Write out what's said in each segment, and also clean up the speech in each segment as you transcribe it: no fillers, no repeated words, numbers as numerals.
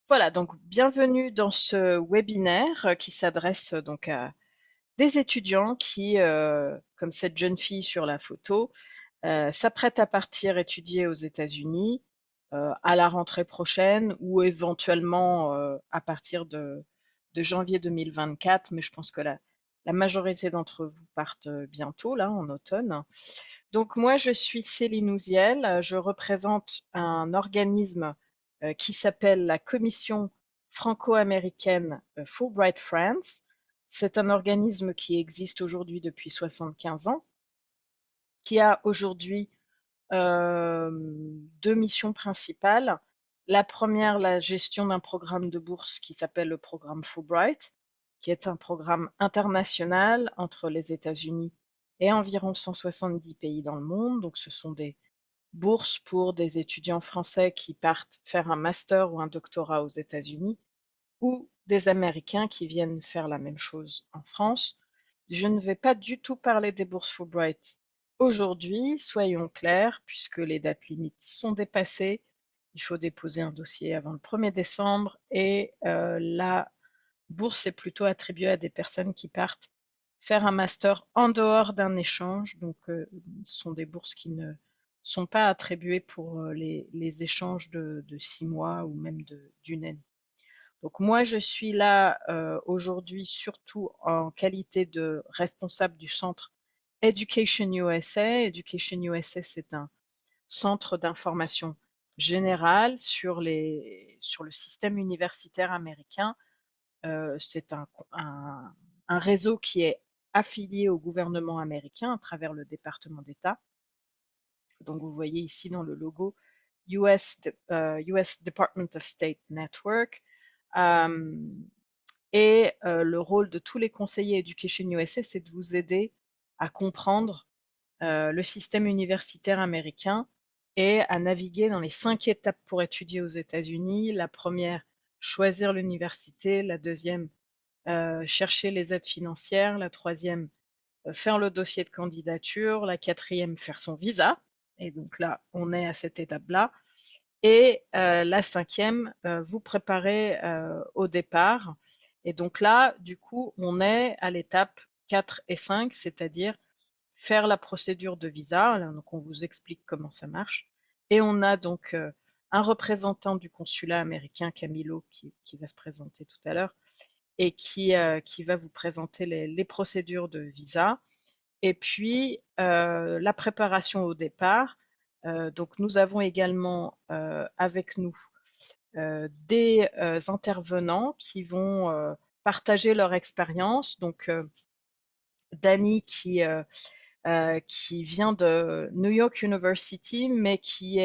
Voilà, donc bienvenue dans ce webinaire qui s'adresse donc à des étudiants qui, comme cette jeune fille sur la photo, s'apprêtent à partir étudier aux États-Unis à la rentrée prochaine ou éventuellement à partir de janvier 2024, mais je pense que la majorité d'entre vous partent bientôt, là, en automne. Donc moi, je suis Céline Ouziel, je représente un organisme qui s'appelle la Commission franco-américaine Fulbright France. C'est un organisme qui existe aujourd'hui depuis 75 ans, qui a aujourd'hui deux missions principales. La première, la gestion d'un programme de bourse qui s'appelle le programme Fulbright, qui est un programme international entre les États-Unis et environ 170 pays dans le monde. Donc, ce sont des bourses pour des étudiants français qui partent faire un master ou un doctorat aux États-Unis ou des Américains qui viennent faire la même chose en France. Je ne vais pas du tout parler des bourses Fulbright aujourd'hui, soyons clairs, puisque les dates limites sont dépassées. Il faut déposer un dossier avant le 1er décembre et la bourse est plutôt attribuée à des personnes qui partent faire un master en dehors d'un échange. Donc, ce sont des bourses qui ne sont pas attribuées pour les échanges de 6 mois ou même d'une année. Donc moi, je suis là aujourd'hui surtout en qualité de responsable du centre Education USA. Education USA, c'est un centre d'information générale sur le système universitaire américain. C'est un réseau qui est affilié au gouvernement américain à travers le département d'État. Donc vous voyez ici dans le logo US Department of State Network. Euh, Et le rôle de tous les conseillers Education USA, c'est de vous aider à comprendre le système universitaire américain et à naviguer dans les 5 étapes pour étudier aux États-Unis. La première, choisir l'université. La deuxième, chercher les aides financières. La troisième, faire le dossier de candidature. La quatrième, faire son visa. Et donc là, on est à cette étape-là. Et la cinquième, vous préparez au départ. Et donc là, du coup, on est à l'étape 4 et 5, c'est-à-dire faire la procédure de visa. Là, donc on vous explique comment ça marche. Et on a donc un représentant du consulat américain, Camilo, qui va se présenter tout à l'heure, et qui va vous présenter les procédures de visa. Et puis, la préparation au départ. Donc, nous avons également avec nous des intervenants qui vont partager leur expérience. Donc, Dani qui vient de New York University, mais qui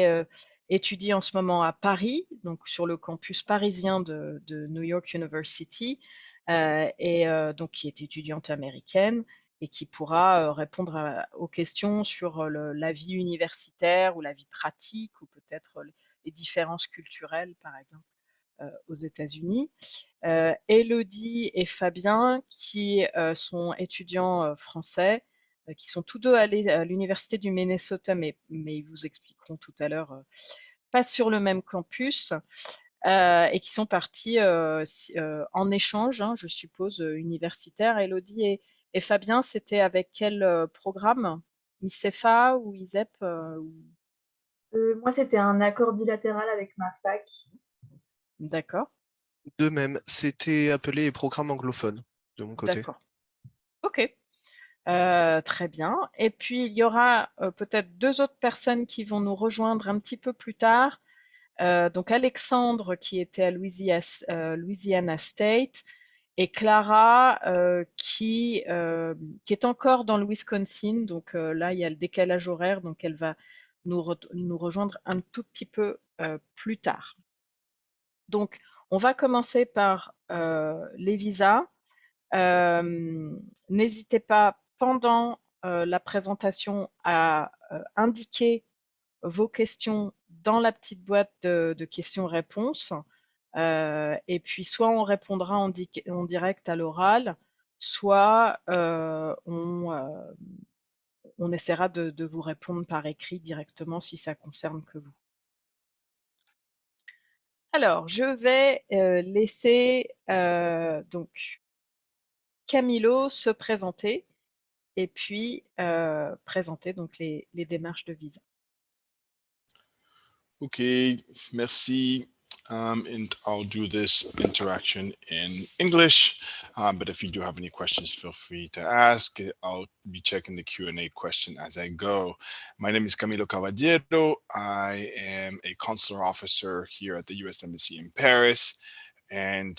étudie en ce moment à Paris, donc sur le campus parisien de New York University, donc qui est étudiante américaine et qui pourra répondre aux questions sur la vie universitaire ou la vie pratique ou peut-être les différences culturelles, par exemple, aux États-Unis. Élodie et Fabien, qui sont étudiants français, qui sont tous deux allés à l'université du Minnesota, mais ils vous expliqueront tout à l'heure, pas sur le même campus, et qui sont partis en échange, hein, je suppose, universitaire. Élodie et Fabien, c'était avec quel programme? ICEFA ou ISEP Moi, c'était un accord bilatéral avec ma fac. D'accord, De même, c'était appelé programme anglophone de mon côté. d'accord. Ok. Très bien. Et puis, il y aura peut-être deux autres personnes qui vont nous rejoindre un petit peu plus tard. Donc, Alexandre, qui était à Louisiana State, et Clara, qui est encore dans le Wisconsin. Donc, là, il y a le décalage horaire, donc elle va nous rejoindre un tout petit peu plus tard. Donc, on va commencer par les visas. N'hésitez pas pendant la présentation à indiquer vos questions dans la petite boîte de questions-réponses. Et puis, soit on répondra en direct à l'oral, soit on essaiera de vous répondre par écrit directement si ça concerne que vous. Alors, je vais laisser donc Camilo se présenter et puis présenter donc les démarches de visa. Okay, merci. And I'll do this interaction in English, but if you do have any questions, feel free to ask. I'll be checking the Q&A question as I go. My name is Camilo Caballero. I am a consular officer here at the U.S. Embassy in Paris, and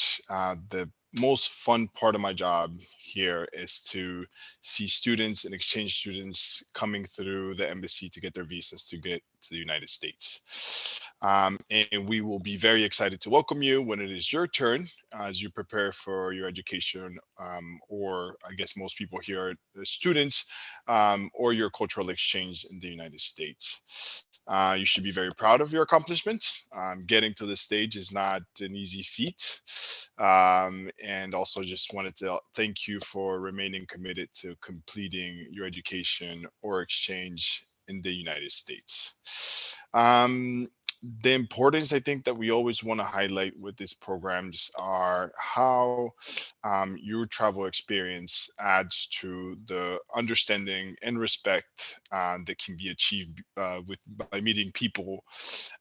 the most fun part of my job here is to see students and exchange students coming through the embassy to get their visas to get to the United States. And we will be very excited to welcome you when it is your turn as you prepare for your education, or I guess most people here are students, or your cultural exchange in the United States. You should be very proud of your accomplishments. Getting to this stage is not an easy feat. And also just wanted to thank you for remaining committed to completing your education or exchange in the United States. The importance I think that we always want to highlight with these programs are how your travel experience adds to the understanding and respect that can be achieved with by meeting people,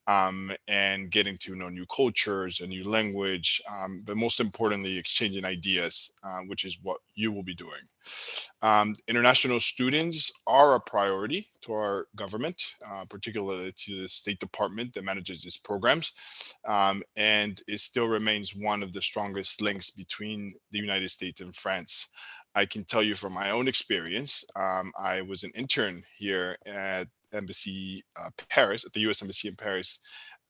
and getting to know new cultures, a new language, but most importantly, exchanging ideas, which is what you will be doing. International students are a priority to our government, particularly to the State Department that manages these programs, and it still remains one of the strongest links between the United States and France. I can tell you from my own experience, I was an intern here at Embassy Paris, at the U.S. Embassy in Paris,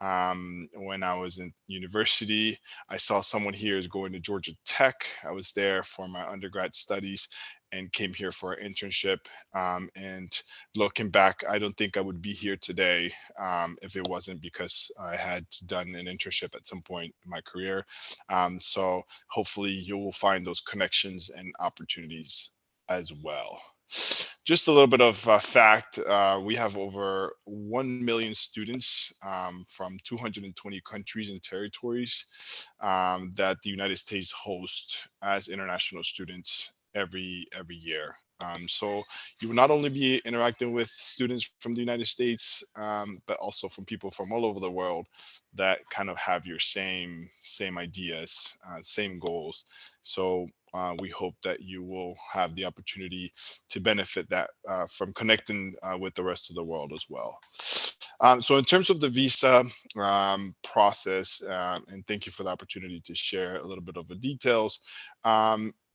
when I was in university. I saw someone here is going to Georgia Tech. I was there for my undergrad studies and came here for an internship. And looking back, I don't think I would be here today if it wasn't because I had done an internship at some point in my career. So hopefully you will find those connections and opportunities as well. Just a little bit of fact, we have over 1 million students from 220 countries and territories that the United States hosts as international students every year. So you will not only be interacting with students from the United States, but also from people from all over the world that kind of have your same ideas, same goals. So we hope that you will have the opportunity to benefit that from connecting with the rest of the world as well. So in terms of the visa process, and thank you for the opportunity to share a little bit of the details.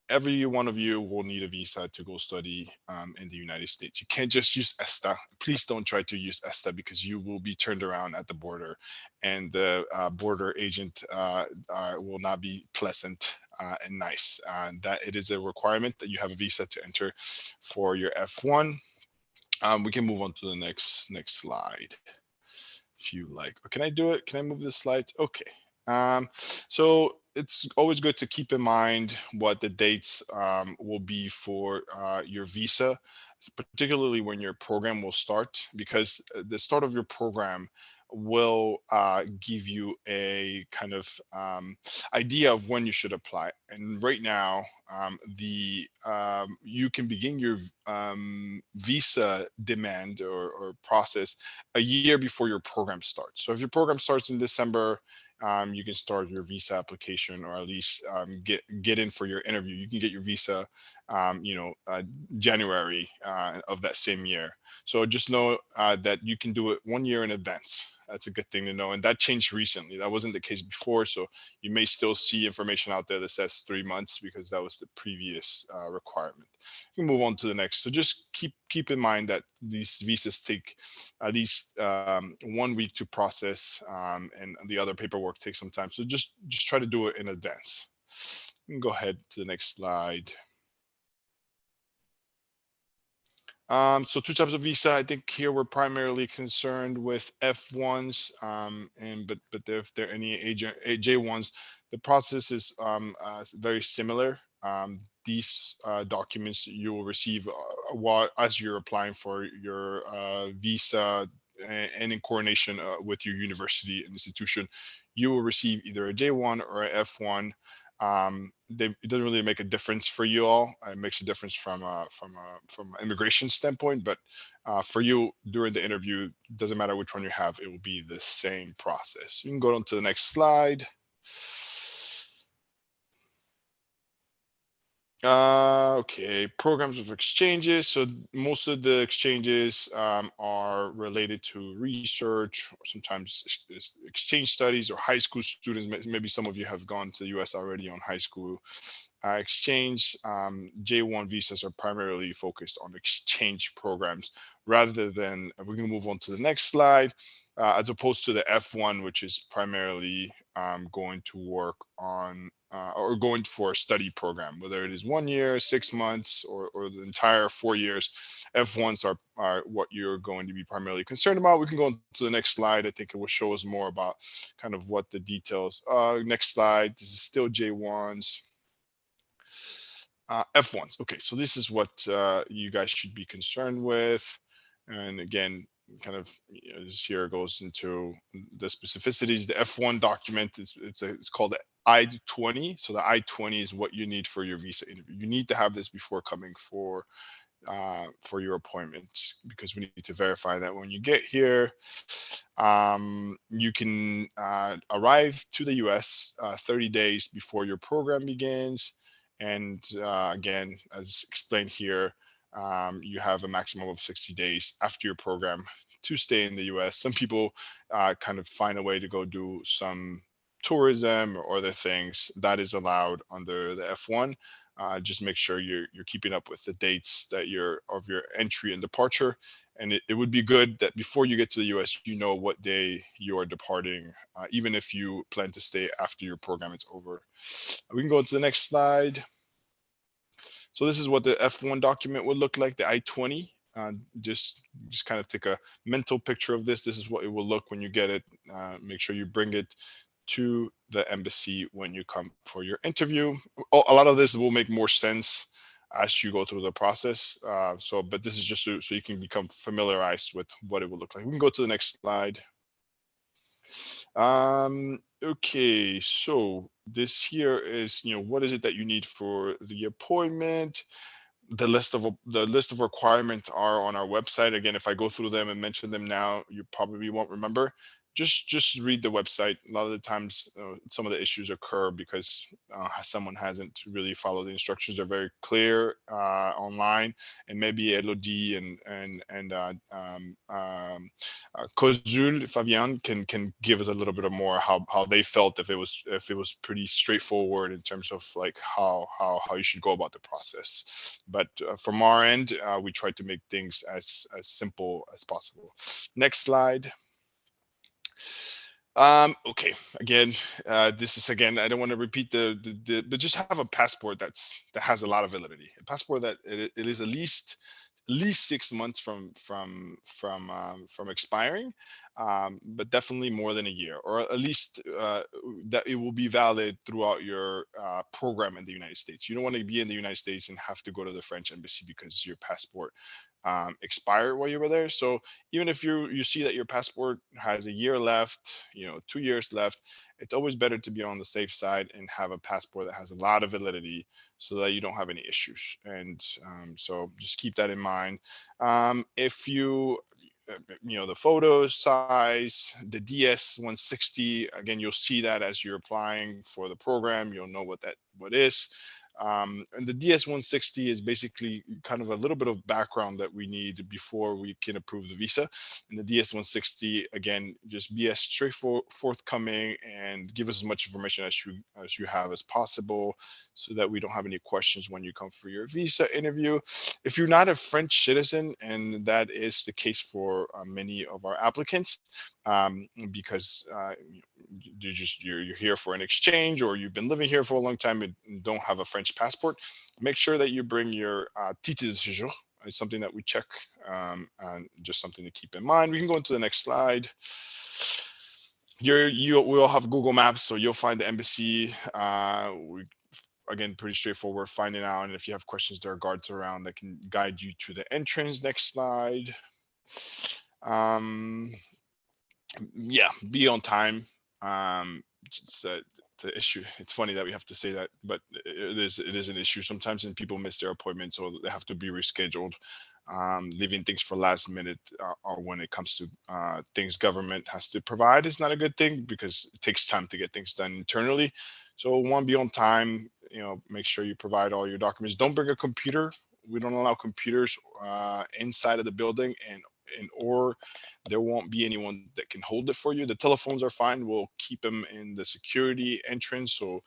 Every one of you will need a visa to go study in the United States. You can't just use ESTA. Please don't try to use ESTA because you will be turned around at the border, and the border agent will not be pleasant and nice. That it is a requirement that you have a visa to enter for your F1. We can move on to the next slide if you like. Or can I do it? Can I move the slides? Okay. So it's always good to keep in mind what the dates will be for your visa, particularly when your program will start, because the start of your program will give you a kind of idea of when you should apply. And right now, you can begin your visa demand or process a year before your program starts. So if your program starts in December, you can start your visa application, or at least get in for your interview. You can get your visa, January of that same year. So just know that you can do it 1 year in advance. That's a good thing to know, and that changed recently. That wasn't the case before, so you may still see information out there that says 3 months because that was the previous requirement. We can move on to the next. So just keep in mind that these visas take at least 1 week to process, and the other paperwork takes some time. So just try to do it in advance. You can go ahead to the next slide. So 2 types of visa. I think here we're primarily concerned with F1s, but if there are any J1s, the process is very similar. These documents you will receive as you're applying for your visa and in coordination with your university and institution, you will receive either a J1 or a F1. It doesn't really make a difference for you all. It makes a difference from an immigration standpoint, but for you during the interview, doesn't matter which one you have, it will be the same process. You can go on to the next slide. Okay, programs of exchanges. So most of the exchanges are related to research, or sometimes exchange studies or high school students. Maybe some of you have gone to the US already on high school exchange. J1 visas are primarily focused on exchange programs rather than, we can move on to the next slide, as opposed to the F1, which is primarily going to work on or going for a study program, whether it is 1 year, 6 months, or the entire 4 years. F1s are what you're going to be primarily concerned about. We can go on to the next slide. I think it will show us more about kind of what the details. Next slide. This is still J1s. F1s. Okay, so this is what you guys should be concerned with. And again, kind of, this here goes into the specificities. The F1 document it's called the I-20. So the I-20 is what you need for your visa interview. You need to have this before coming for your appointment, because we need to verify that when you get here, you can arrive to the US 30 days before your program begins. And again, as explained here, you have a maximum of 60 days after your program to stay in the US. Some people kind of find a way to go do some tourism or other things. That is allowed under the F1. Just make sure you're keeping up with the dates that of your entry and departure. And it would be good that before you get to the US, you know what day you are departing, even if you plan to stay after your program is over. We can go to the next slide. So this is what the F1 document would look like, the I-20. Just kind of take a mental picture of this. This is what it will look when you get it. Make sure you bring it to the embassy when you come for your interview. A lot of this will make more sense as you go through the process. But this is just so you can become familiarized with what it will look like. We can go to the next slide. Okay, so this here is, what is it that you need for the appointment? The list of requirements are on our website. Again, if I go through them and mention them now, you probably won't remember. Just read the website. A lot of the times, some of the issues occur because someone hasn't really followed the instructions. They're very clear online, and maybe Elodie and Kozul, Fabian can give us a little bit of more how they felt if it was pretty straightforward in terms of like how you should go about the process. But from our end, we try to make things as simple as possible. Next slide. Okay, again, this is, again, I don't want to repeat but just have a passport that has a lot of validity. A passport that it is at least 6 months from expiring, but definitely more than a year, or at least that it will be valid throughout your program in the United States. You don't want to be in the United States and have to go to the French embassy because your passport expired while you were there. So even if you see that your passport has a year left, 2 years left, it's always better to be on the safe side and have a passport that has a lot of validity so that you don't have any issues. And so just keep that in mind. If the photo size, the DS-160, again, you'll see that as you're applying for the program, you'll know what is. And the DS-160 is basically kind of a little bit of background that we need before we can approve the visa. And the DS-160, again, just be as forthcoming and give us as much information as you have as possible, so that we don't have any questions when you come for your visa interview. If you're not a French citizen, and that is the case for many of our applicants, because you're here for an exchange, or you've been living here for a long time and don't have a French passport, make sure that you bring your titre de séjour. It's something that we check, and just something to keep in mind. We can go into the next slide. Here we all have Google Maps, so you'll find the embassy. Again, pretty straightforward finding out, and if you have questions, there are guards around that can guide you to the entrance. Next slide. Yeah, be on time. It's an issue. It's funny that we have to say that, but it is an issue sometimes, and people miss their appointments or they have to be rescheduled. Leaving things for last minute, or when it comes to things government has to provide is not a good thing, because it takes time to get things done internally. So one, be on time. Make sure you provide all your documents. Don't bring a computer. We don't allow computers inside of the building, or there won't be anyone that can hold it for you. The telephones are fine. We'll keep them in the security entrance, so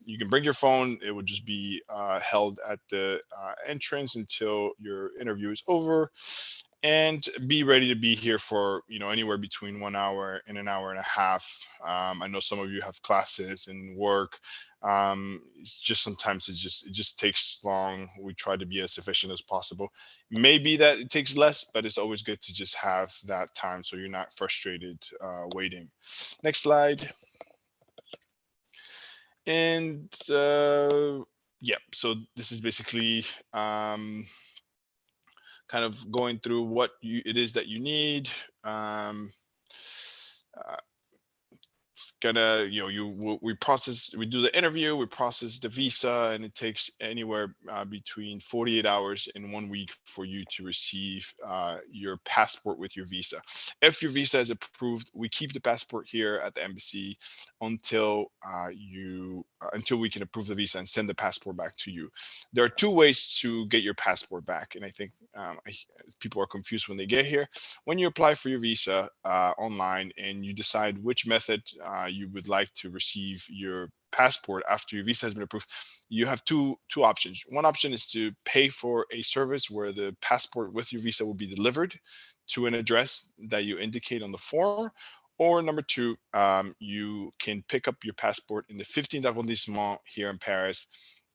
you can bring your phone. It would just be held at the entrance until your interview is over. And be ready to be here for anywhere between 1 hour and an hour and a half. I know some of you have classes and work. It's just sometimes it just takes long. We try to be as efficient as possible. Maybe that it takes less, but it's always good to just have that time so you're not frustrated waiting. Next slide. And yeah, so this is basically kind of going through what it is that you need. It's gonna, we do the interview, we process the visa, and it takes anywhere between 48 hours and 1 week for you to receive your passport with your visa. If your visa is approved, we keep the passport here at the embassy until we can approve the visa and send the passport back to you. There are two ways to get your passport back, and I think people are confused when they get here. When you apply for your visa online and you decide which method you would like to receive your passport after your visa has been approved, you have two options. One option is to pay for a service where the passport with your visa will be delivered to an address that you indicate on the form. Or number two, you can pick up your passport in the 15th arrondissement here in Paris,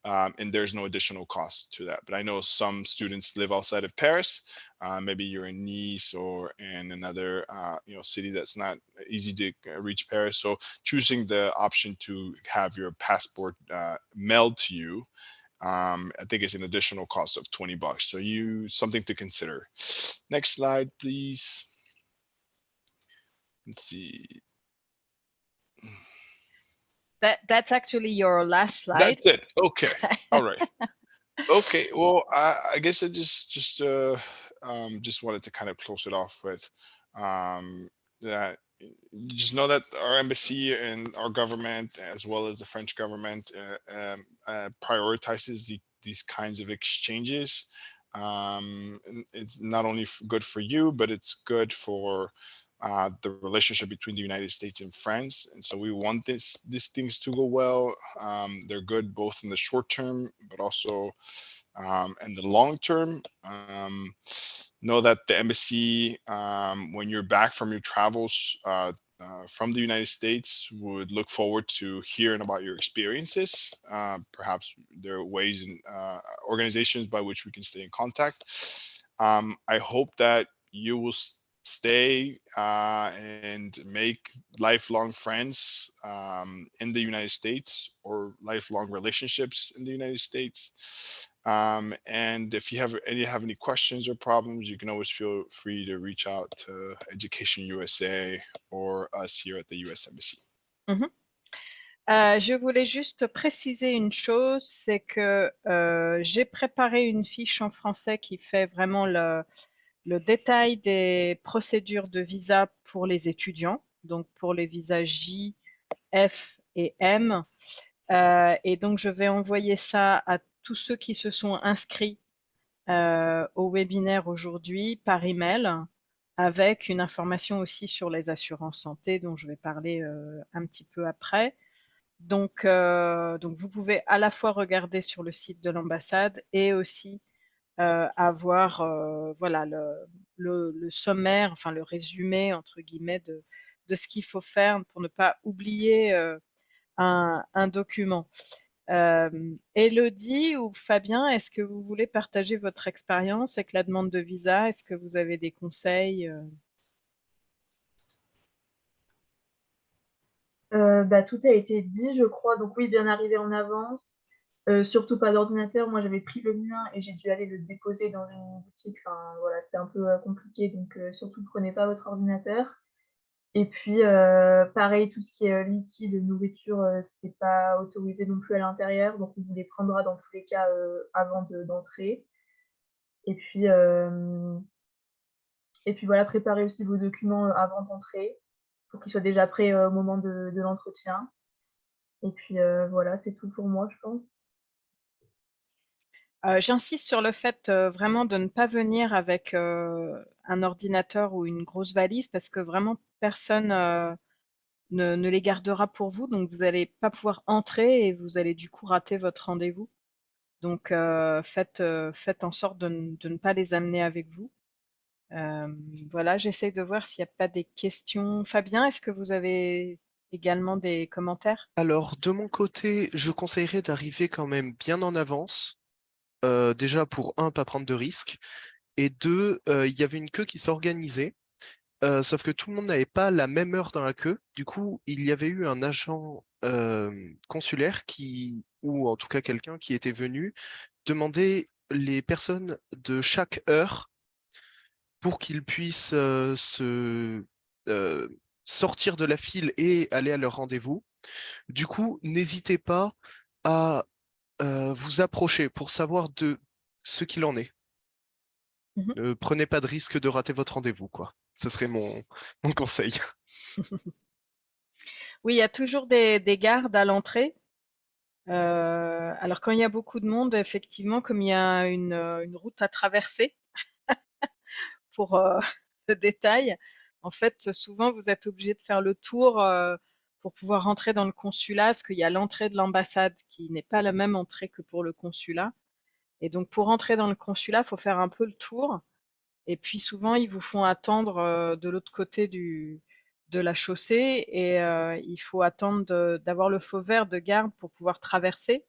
and there's no additional cost to that. But I know some students live outside of Paris. Maybe you're in Nice or in another city that's not easy to reach Paris. So choosing the option to have your passport mailed to you, I think it's an additional cost of $20. So something to consider. Next slide, please. Let's see. That's actually your last slide. That's it. Okay. All right. Okay. Well, I guess I just wanted to kind of close it off with that. You just know that our embassy and our government, as well as the French government, prioritizes these kinds of exchanges. It's not only good for you, but it's good for the relationship between the United States and France. And so we want these things to go well. They're good both in the short term, but also in the long term. Know that the embassy, when you're back from your travels from the United States, would look forward to hearing about your experiences. Perhaps there are ways and organizations by which we can stay in contact. I hope that you will stay and make lifelong friends in the United States, or lifelong relationships in the United States. And if you have any questions or problems, you can always feel free to reach out to Education USA or us here at the US Embassy. Je voulais juste préciser une chose, c'est que j'ai préparé une fiche en français qui fait vraiment le détail des procédures de visa pour les étudiants, donc pour les visas J, F et M. Et donc, je vais envoyer ça à tous ceux qui se sont inscrits au webinaire aujourd'hui par email, avec une information aussi sur les assurances santé dont je vais parler un petit peu après. Donc, vous pouvez à la fois regarder sur le site de l'ambassade et aussi avoir voilà, le sommaire, enfin le résumé entre guillemets de ce qu'il faut faire pour ne pas oublier un document. Élodie ou Fabien, est-ce que vous voulez partager votre expérience avec la demande de visa? Est-ce que vous avez des conseils? Tout a été dit, je crois. Donc oui, bien arrivé en avance. Surtout pas d'ordinateur. Moi, j'avais pris le mien et j'ai dû aller le déposer dans une boutique. Enfin, voilà, c'était un peu compliqué. Donc, surtout, prenez pas votre ordinateur. Et puis, pareil, tout ce qui est liquide, nourriture, c'est pas autorisé non plus à l'intérieur. Donc, on vous les prendra dans tous les cas avant d'entrer. Et puis, voilà, préparez aussi vos documents avant d'entrer pour qu'ils soient déjà prêts au moment de l'entretien. Et puis, voilà, c'est tout pour moi, je pense. J'insiste sur le fait vraiment de ne pas venir avec un ordinateur ou une grosse valise parce que vraiment personne ne les gardera pour vous, donc vous n'allez pas pouvoir entrer et vous allez du coup rater votre rendez-vous. Donc faites en sorte de ne pas les amener avec vous. Voilà, j'essaie de voir s'il n'y a pas des questions. Fabien, est-ce que vous avez également des commentaires? Alors, de mon côté, je conseillerais d'arriver quand même bien en avance. Déjà, pour un, pas prendre de risques. Et deux, il y avait une queue qui s'organisait. Sauf que tout le monde n'avait pas la même heure dans la queue. Du coup, il y avait eu un agent consulaire ou en tout cas quelqu'un qui était venu demander les personnes de chaque heure pour qu'ils puissent euh, sortir de la file et aller à leur rendez-vous. Du coup, n'hésitez pas à vous approcher pour savoir de ce qu'il en est. Mhm. Ne prenez pas de risque de rater votre rendez-vous, quoi. Ce serait mon conseil. Oui, il y a toujours des gardes à l'entrée. Alors quand il y a beaucoup de monde, effectivement, comme il y a une route à traverser pour le détail, en fait, souvent vous êtes obligé de faire le tour pour pouvoir rentrer dans le consulat, parce qu'il y a l'entrée de l'ambassade qui n'est pas la même entrée que pour le consulat. Et donc pour entrer dans le consulat, il faut faire un peu le tour. Et puis souvent, ils vous font attendre de l'autre côté de la chaussée et il faut attendre d'avoir le feu vert de garde pour pouvoir traverser.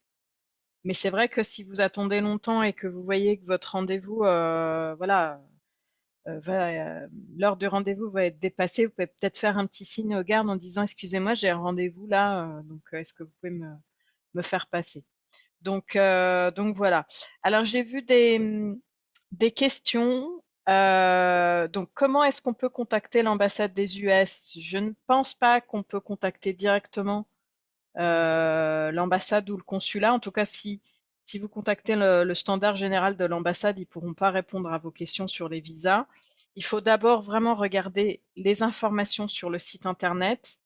Mais c'est vrai que si vous attendez longtemps et que vous voyez que votre rendez-vous, voilà, l'heure du rendez-vous va être dépassée, vous pouvez peut-être faire un petit signe aux gardes en disant excusez-moi, j'ai un rendez-vous là, donc est-ce que vous pouvez me faire passer? Donc voilà. Alors j'ai vu des questions. Donc comment est-ce qu'on peut contacter l'ambassade des US? Je ne pense pas qu'on peut contacter directement l'ambassade ou le consulat. En tout cas, si vous contactez le standard général de l'ambassade, ils ne pourront pas répondre à vos questions sur les visas. Il faut d'abord vraiment regarder les informations sur le site internet.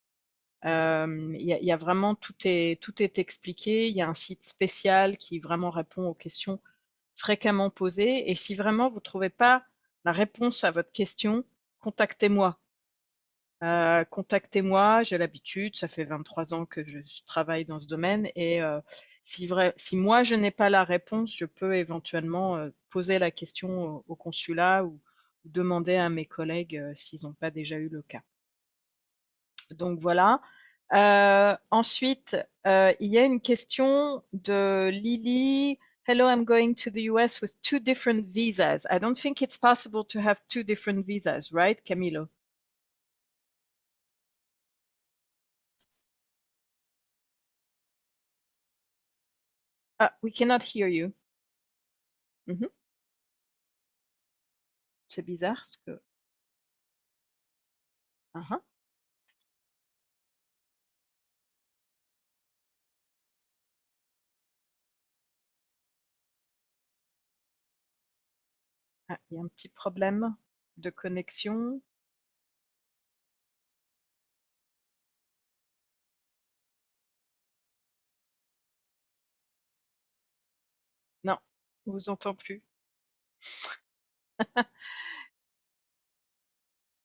Il y a vraiment tout est expliqué. Il y a un site spécial qui vraiment répond aux questions fréquemment posées. Et si vraiment vous ne trouvez pas la réponse à votre question, contactez-moi. Contactez-moi, j'ai l'habitude, ça fait 23 ans que je travaille dans ce domaine et si moi je n'ai pas la réponse, je peux éventuellement poser la question au consulat ou demander à mes collègues s'ils n'ont pas déjà eu le cas. Donc voilà. Ensuite, il y a une question de Lily. Hello, I'm going to the US with 2 different visas. I don't think it's possible to have 2 different visas, right, Camilo? Ah, we cannot hear you. Mhm. C'est bizarre parce que. Ah, ah, il y a un petit problème de connexion. Non, on vous entend plus.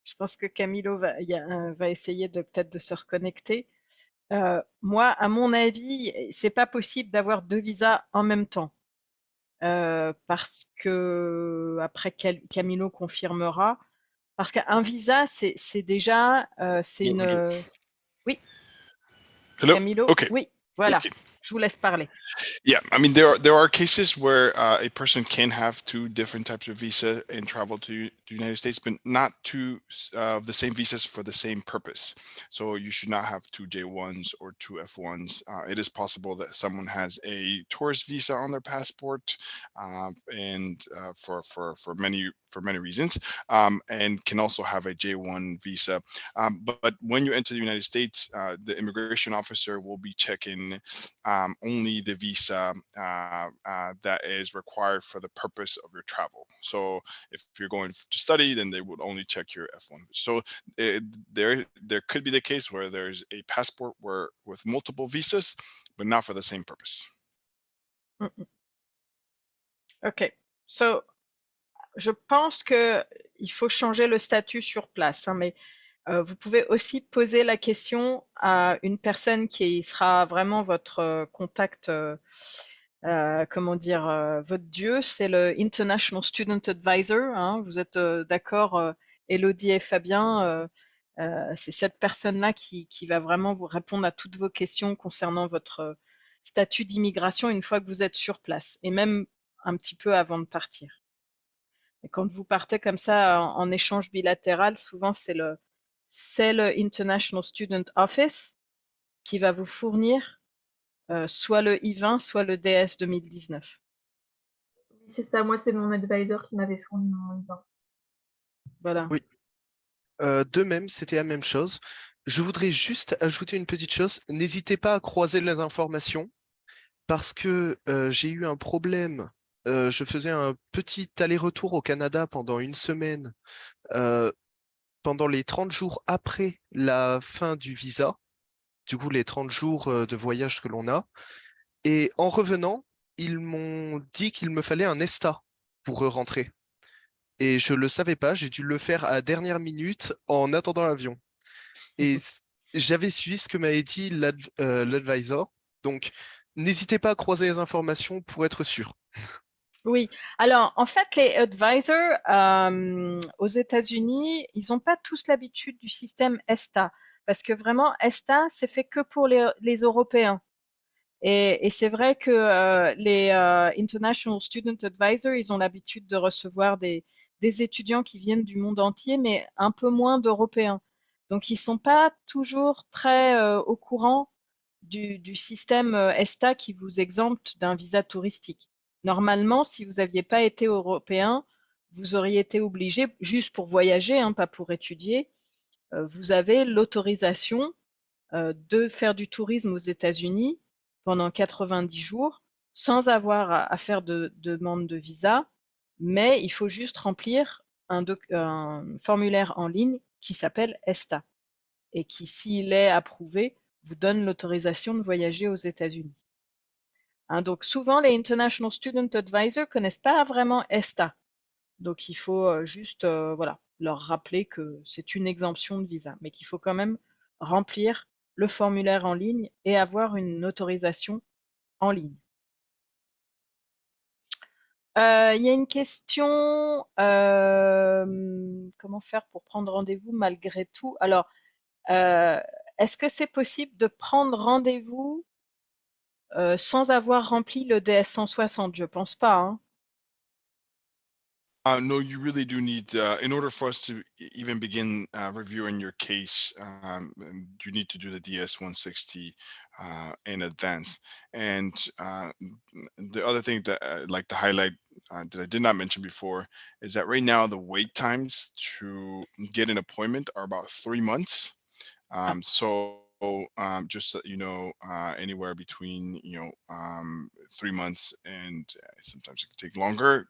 Je pense que Camilo va essayer de peut-être de se reconnecter. Moi, à mon avis, c'est pas possible d'avoir 2 visas en même temps. Parce que après Camilo confirmera. Parce qu'un visa, c'est déjà c'est Hello, une. hello. Oui, Hello? Camilo. Okay. Oui, voilà. Okay. Je vous laisse parler. Yeah, I mean, there are cases where a person can have two different types of visa and travel to the United States, but not two the same visas for the same purpose. So you should not have two J1s or two F1s. It is possible that someone has a tourist visa on their passport, and for many reasons, and can also have a J1 visa. But when you enter the United States, the immigration officer will be checking only the visa that is required for the purpose of your travel. So if you're going to study, then they would only check your F1. So there could be the case where there's a passport with multiple visas, but not for the same purpose. OK. So, je pense que il faut changer le statut sur place, hein, mais vous pouvez aussi poser la question à une personne qui sera vraiment votre contact, comment dire, votre dieu, c'est le International Student Advisor. Hein, vous êtes d'accord, Élodie et Fabien, c'est cette personne-là qui va vraiment vous répondre à toutes vos questions concernant votre statut d'immigration une fois que vous êtes sur place, et même un petit peu avant de partir. Et quand vous partez comme ça en échange bilatéral, souvent c'est le International Student Office qui va vous fournir soit le I-20, soit le DS 2019. Oui, c'est ça. Moi, c'est mon advisor qui m'avait fourni mon I-20. Voilà. Oui. De même, c'était la même chose. Je voudrais juste ajouter une petite chose. N'hésitez pas à croiser les informations parce que j'ai eu un problème. Je faisais un petit aller-retour au Canada pendant une semaine, pendant les 30 jours après la fin du visa, du coup les 30 jours de voyage que l'on a. Et en revenant, ils m'ont dit qu'il me fallait un ESTA pour rentrer. Et je le savais pas, j'ai dû le faire à la dernière minute en attendant l'avion. Et j'avais suivi ce que m'avait dit l'advisor. Donc, n'hésitez pas à croiser les informations pour être sûr. Oui, alors en fait, les advisors aux États-Unis, ils n'ont pas tous l'habitude du système ESTA, parce que vraiment, ESTA, c'est fait que pour les Européens. Et c'est vrai que les International Student Advisor, ils ont l'habitude de recevoir des étudiants qui viennent du monde entier, mais un peu moins d'Européens. Donc, ils sont pas toujours très au courant du système ESTA qui vous exempte d'un visa touristique. Normalement, si vous n'aviez pas été européen, vous auriez été obligé, juste pour voyager, hein, pas pour étudier, vous avez l'autorisation de faire du tourisme aux États-Unis pendant 90 jours sans avoir à faire de demande de visa, mais il faut juste remplir un formulaire en ligne qui s'appelle ESTA et qui, s'il est approuvé, vous donne l'autorisation de voyager aux États-Unis. Hein, donc souvent, les International Student Advisors connaissent pas vraiment ESTA. Donc il faut juste voilà, leur rappeler que c'est une exemption de visa, mais qu'il faut quand même remplir le formulaire en ligne et avoir une autorisation en ligne. Il y a une question, comment faire pour prendre rendez-vous malgré tout? Alors, est-ce que c'est possible de prendre rendez-vous sans avoir rempli le DS 160? Je pense pas, hein. No, you really do need, in order for us to even begin reviewing your case, you need to do the DS 160 in advance. And the other thing that I'd like to highlight that I did not mention before is that right now the wait times to get an appointment are about 3 months. So just so you know, anywhere between 3 months and sometimes it can take longer.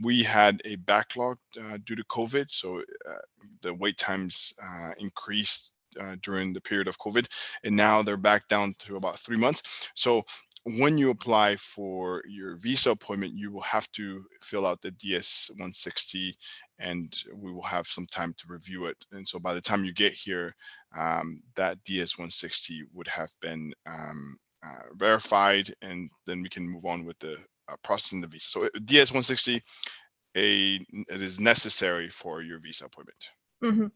We had a backlog due to COVID, so the wait times increased during the period of COVID, and now they're back down to about 3 months. So when you apply for your visa appointment, you will have to fill out the DS 160, and we will have some time to review it. And so by the time you get here, that DS 160 would have been verified, and then we can move on with the processing the visa. So DS 160, it is necessary for your visa appointment. Mm-hmm.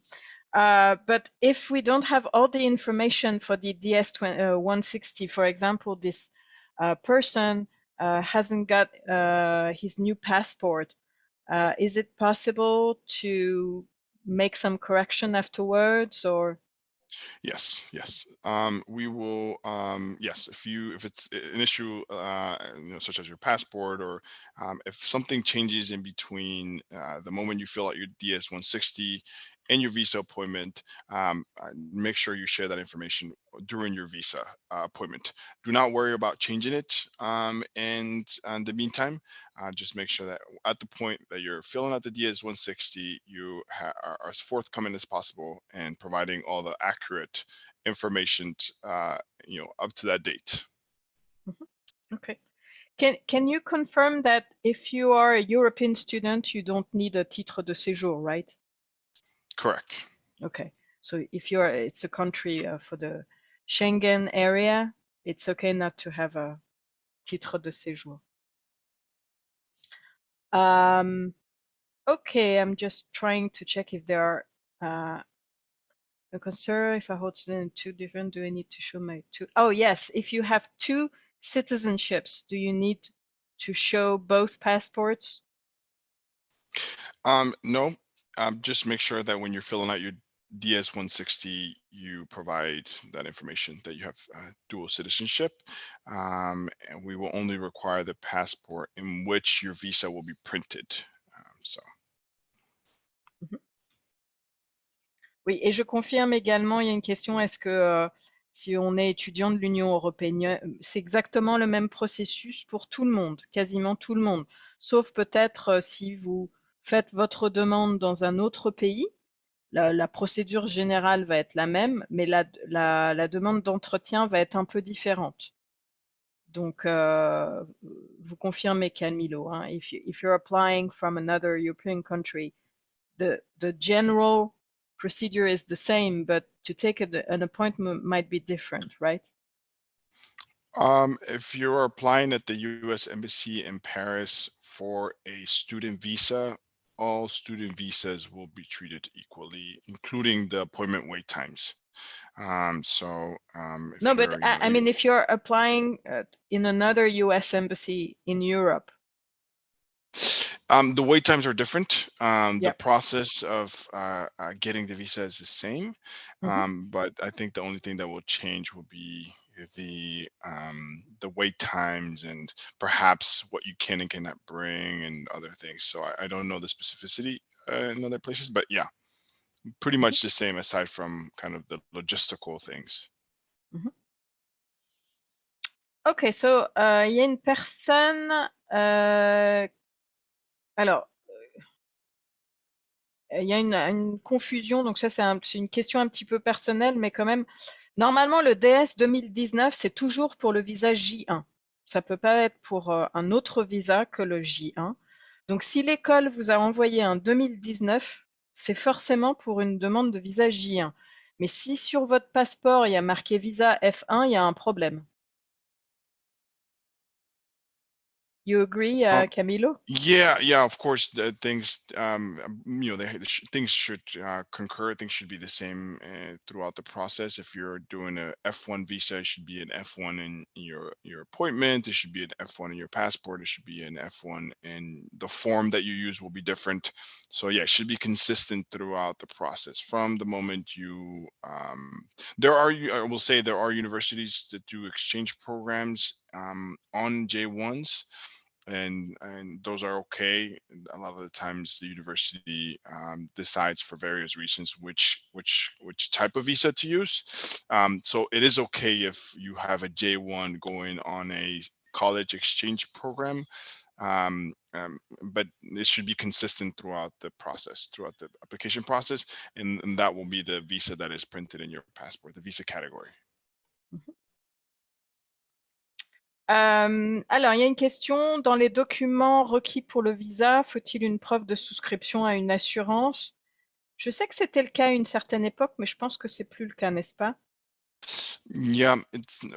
But if we don't have all the information for the DS 160, for example, this person hasn't got his new passport, is it possible to make some correction afterwards, or? Yes, yes. We will. Yes, if it's an issue, such as your passport, or if something changes in between the moment you fill out your DS-160 and your visa appointment, make sure you share that information during your visa appointment. Do not worry about changing it. And in the meantime, just make sure that at the point that you're filling out the DS-160, you are as forthcoming as possible and providing all the accurate information, up to that date. Okay. Can you confirm that if you are a European student, you don't need a titre de séjour, right? Correct. Okay. So if it's a country for the Schengen area, it's okay not to have a titre de séjour. Okay, I'm just trying to check if there are a concern. If I hold two different, do I need to show my two? Oh yes, if you have two citizenships, do you need to show both passports? No. Just make sure that when you're filling out your DS-160, you provide that information that you have dual citizenship, and we will only require the passport in which your visa will be printed. So. Oui, et je confirme également, il y a une question, est-ce que si on est étudiant de l'Union européenne, c'est exactement le même processus pour tout le monde, quasiment tout le monde, sauf peut-être si vous faites votre demande dans un autre pays, la procédure générale va être la même, mais la demande d'entretien va être un peu différente. Donc, vous confirmez, Camilo, hein, if you're applying from another European country, the general procedure is the same, but to take an appointment might be different, right? If you're applying at the U.S. Embassy in Paris for a student visa, all student visas will be treated equally, including the appointment wait times. If No, but you're, I mean, if you're applying in another U.S. embassy in Europe. The wait times are different. The Yep. process of getting the visa is the same, but I think the only thing that will change will be the wait times and perhaps what you can and cannot bring and other things. So I don't know the specificity in other places, but yeah, pretty much the same aside from kind of the logistical things. Ok, so il y a une personne. Alors, il y a une confusion, donc ça c'est une question un petit peu personnelle, mais quand même, normalement le DS 2019 c'est toujours pour le visa J1. Ça peut pas être pour un autre visa que le J1. Donc si l'école vous a envoyé un 2019, c'est forcément pour une demande de visa J1. Mais si sur votre passeport il y a marqué visa F1, il y a un problème. You agree, Camilo? Yeah, of course. The things, things should concur. Things should be the same throughout the process. If you're doing a F1 visa, it should be an F1 in your appointment. It should be an F1 in your passport. It should be an F1, and the form that you use will be different. So yeah, it should be consistent throughout the process. From the moment you, I will say there are universities that do exchange programs on J1s, and those are okay. A lot of the times the university decides for various reasons which type of visa to use. So it is okay if you have a J1 going on a college exchange program, but it should be consistent throughout the process, throughout the application process, and that will be the visa that is printed in your passport, the visa category. Alors, il y a une question. Dans les documents requis pour le visa, faut-il une preuve de souscription à une assurance? Je sais que c'était le cas à une certaine époque, mais je pense que c'est plus le cas, n'est-ce pas? Yeah,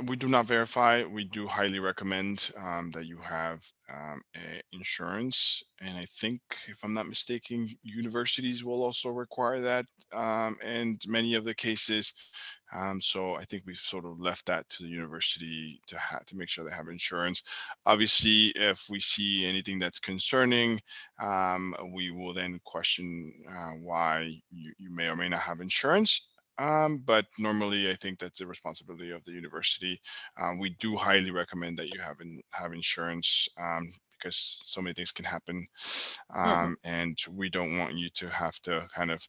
we do not verify. We do highly recommend that you have insurance, and I think, if I'm not mistaken, universities will also require that. And many of the cases, So I think we've sort of left that to the university to make sure they have insurance. Obviously, if we see anything that's concerning, we will then question why you may or may not have insurance. But normally, I think that's the responsibility of the university. We do highly recommend that you have insurance, because so many things can happen, and we don't want you to have to kind of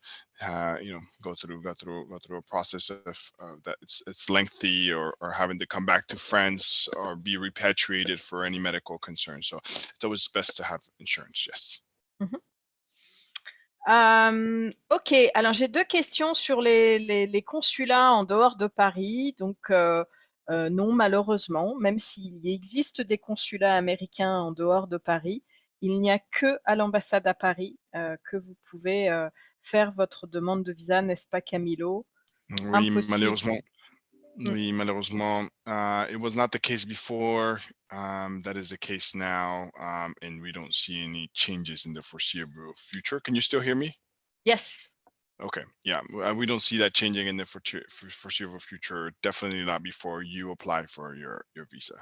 go through a process of that it's lengthy, or having to come back to France or be repatriated for any medical concern. So it's always best to have insurance. Yes. Ok, alors j'ai 2 questions sur les consulats en dehors de Paris. Donc, non, malheureusement, même s'il existe des consulats américains en dehors de Paris, il n'y a que à l'ambassade à Paris que vous pouvez faire votre demande de visa, n'est-ce pas, Camilo? Oui, Impossible. malheureusement. Oui, malheureusement, it was not the case before. That is the case now, and we don't see any changes in the foreseeable future. Can you still hear me? Yes. Okay, yeah, we don't see that changing in the foreseeable future. Definitely not before you apply for your visa.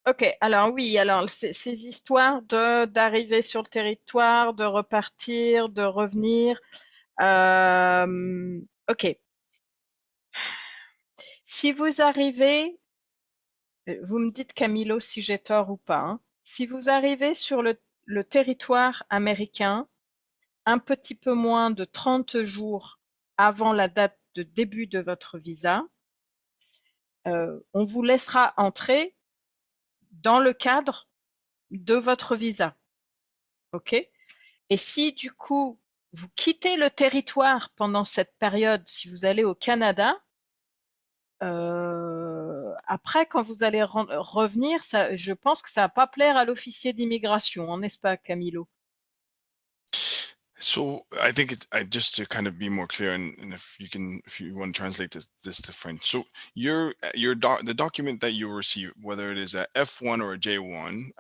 Ok, alors oui, alors ces histoires d'arriver sur le territoire, de repartir, de revenir. Ok. Si vous arrivez, vous me dites Camilo si j'ai tort ou pas, hein. Si vous arrivez sur le territoire américain un petit peu moins de 30 jours avant la date de début de votre visa, on vous laissera entrer dans le cadre de votre visa. OK? Et si du coup, vous quittez le territoire pendant cette période, si vous allez au Canada, après, quand vous allez revenir, ça, je pense que ça va pas plaire à l'officier d'immigration, hein, n'est-ce pas, Camilo? So I think it's just to kind of be more clear, and if you want to translate this to French. So the document that you receive, whether it is a F1 or a J1,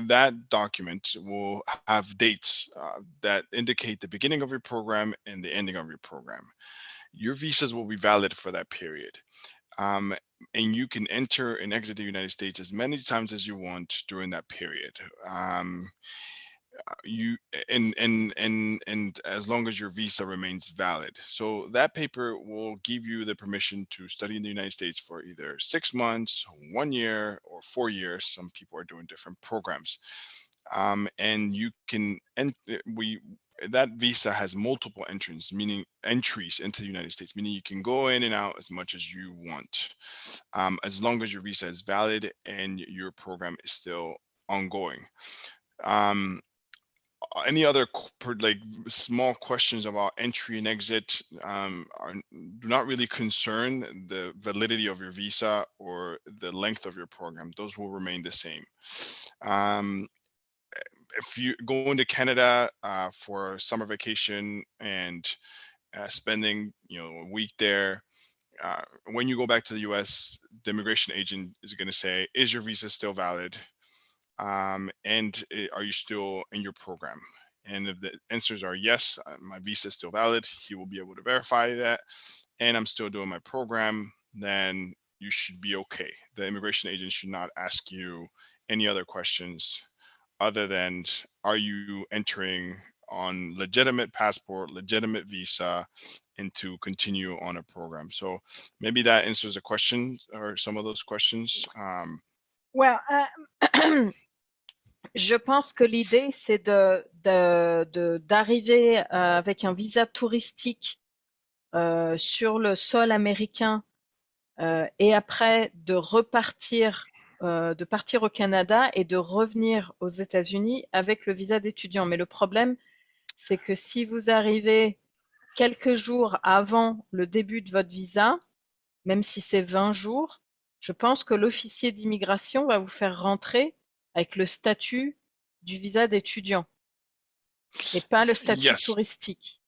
that document will have dates that indicate the beginning of your program and the ending of your program. Your visas will be valid for that period. And you can enter and exit the United States as many times as you want during that period. You and as long as your visa remains valid. So that paper will give you the permission to study in the United States for either 6 months, 1 year, or 4 years. Some people are doing different programs. And you can that visa has multiple entries, meaning entries into the United States, meaning you can go in and out as much as you want, as long as your visa is valid and your program is still ongoing. Any other like small questions about entry and exit do not really concern the validity of your visa or the length of your program. Those will remain the same. If you go into Canada for summer vacation and spending a week there, when you go back to the US, the immigration agent is going to say, is your visa still valid? And are you still in your program? And if the answers are yes, my visa is still valid, he will be able to verify that, and I'm still doing my program, then you should be okay. The immigration agent should not ask you any other questions other than, are you entering on legitimate passport, legitimate visa, and to continue on a program. So maybe that answers the question or some of those questions. Well, je pense que l'idée, c'est d'arriver avec un visa touristique sur le sol américain et après de partir au Canada et de revenir aux États-Unis avec le visa d'étudiant. Mais le problème, c'est que si vous arrivez quelques jours avant le début de votre visa, même si c'est 20 jours, je pense que l'officier d'immigration va vous faire rentrer avec le statut du visa d'étudiant et pas le statut Yes. touristique.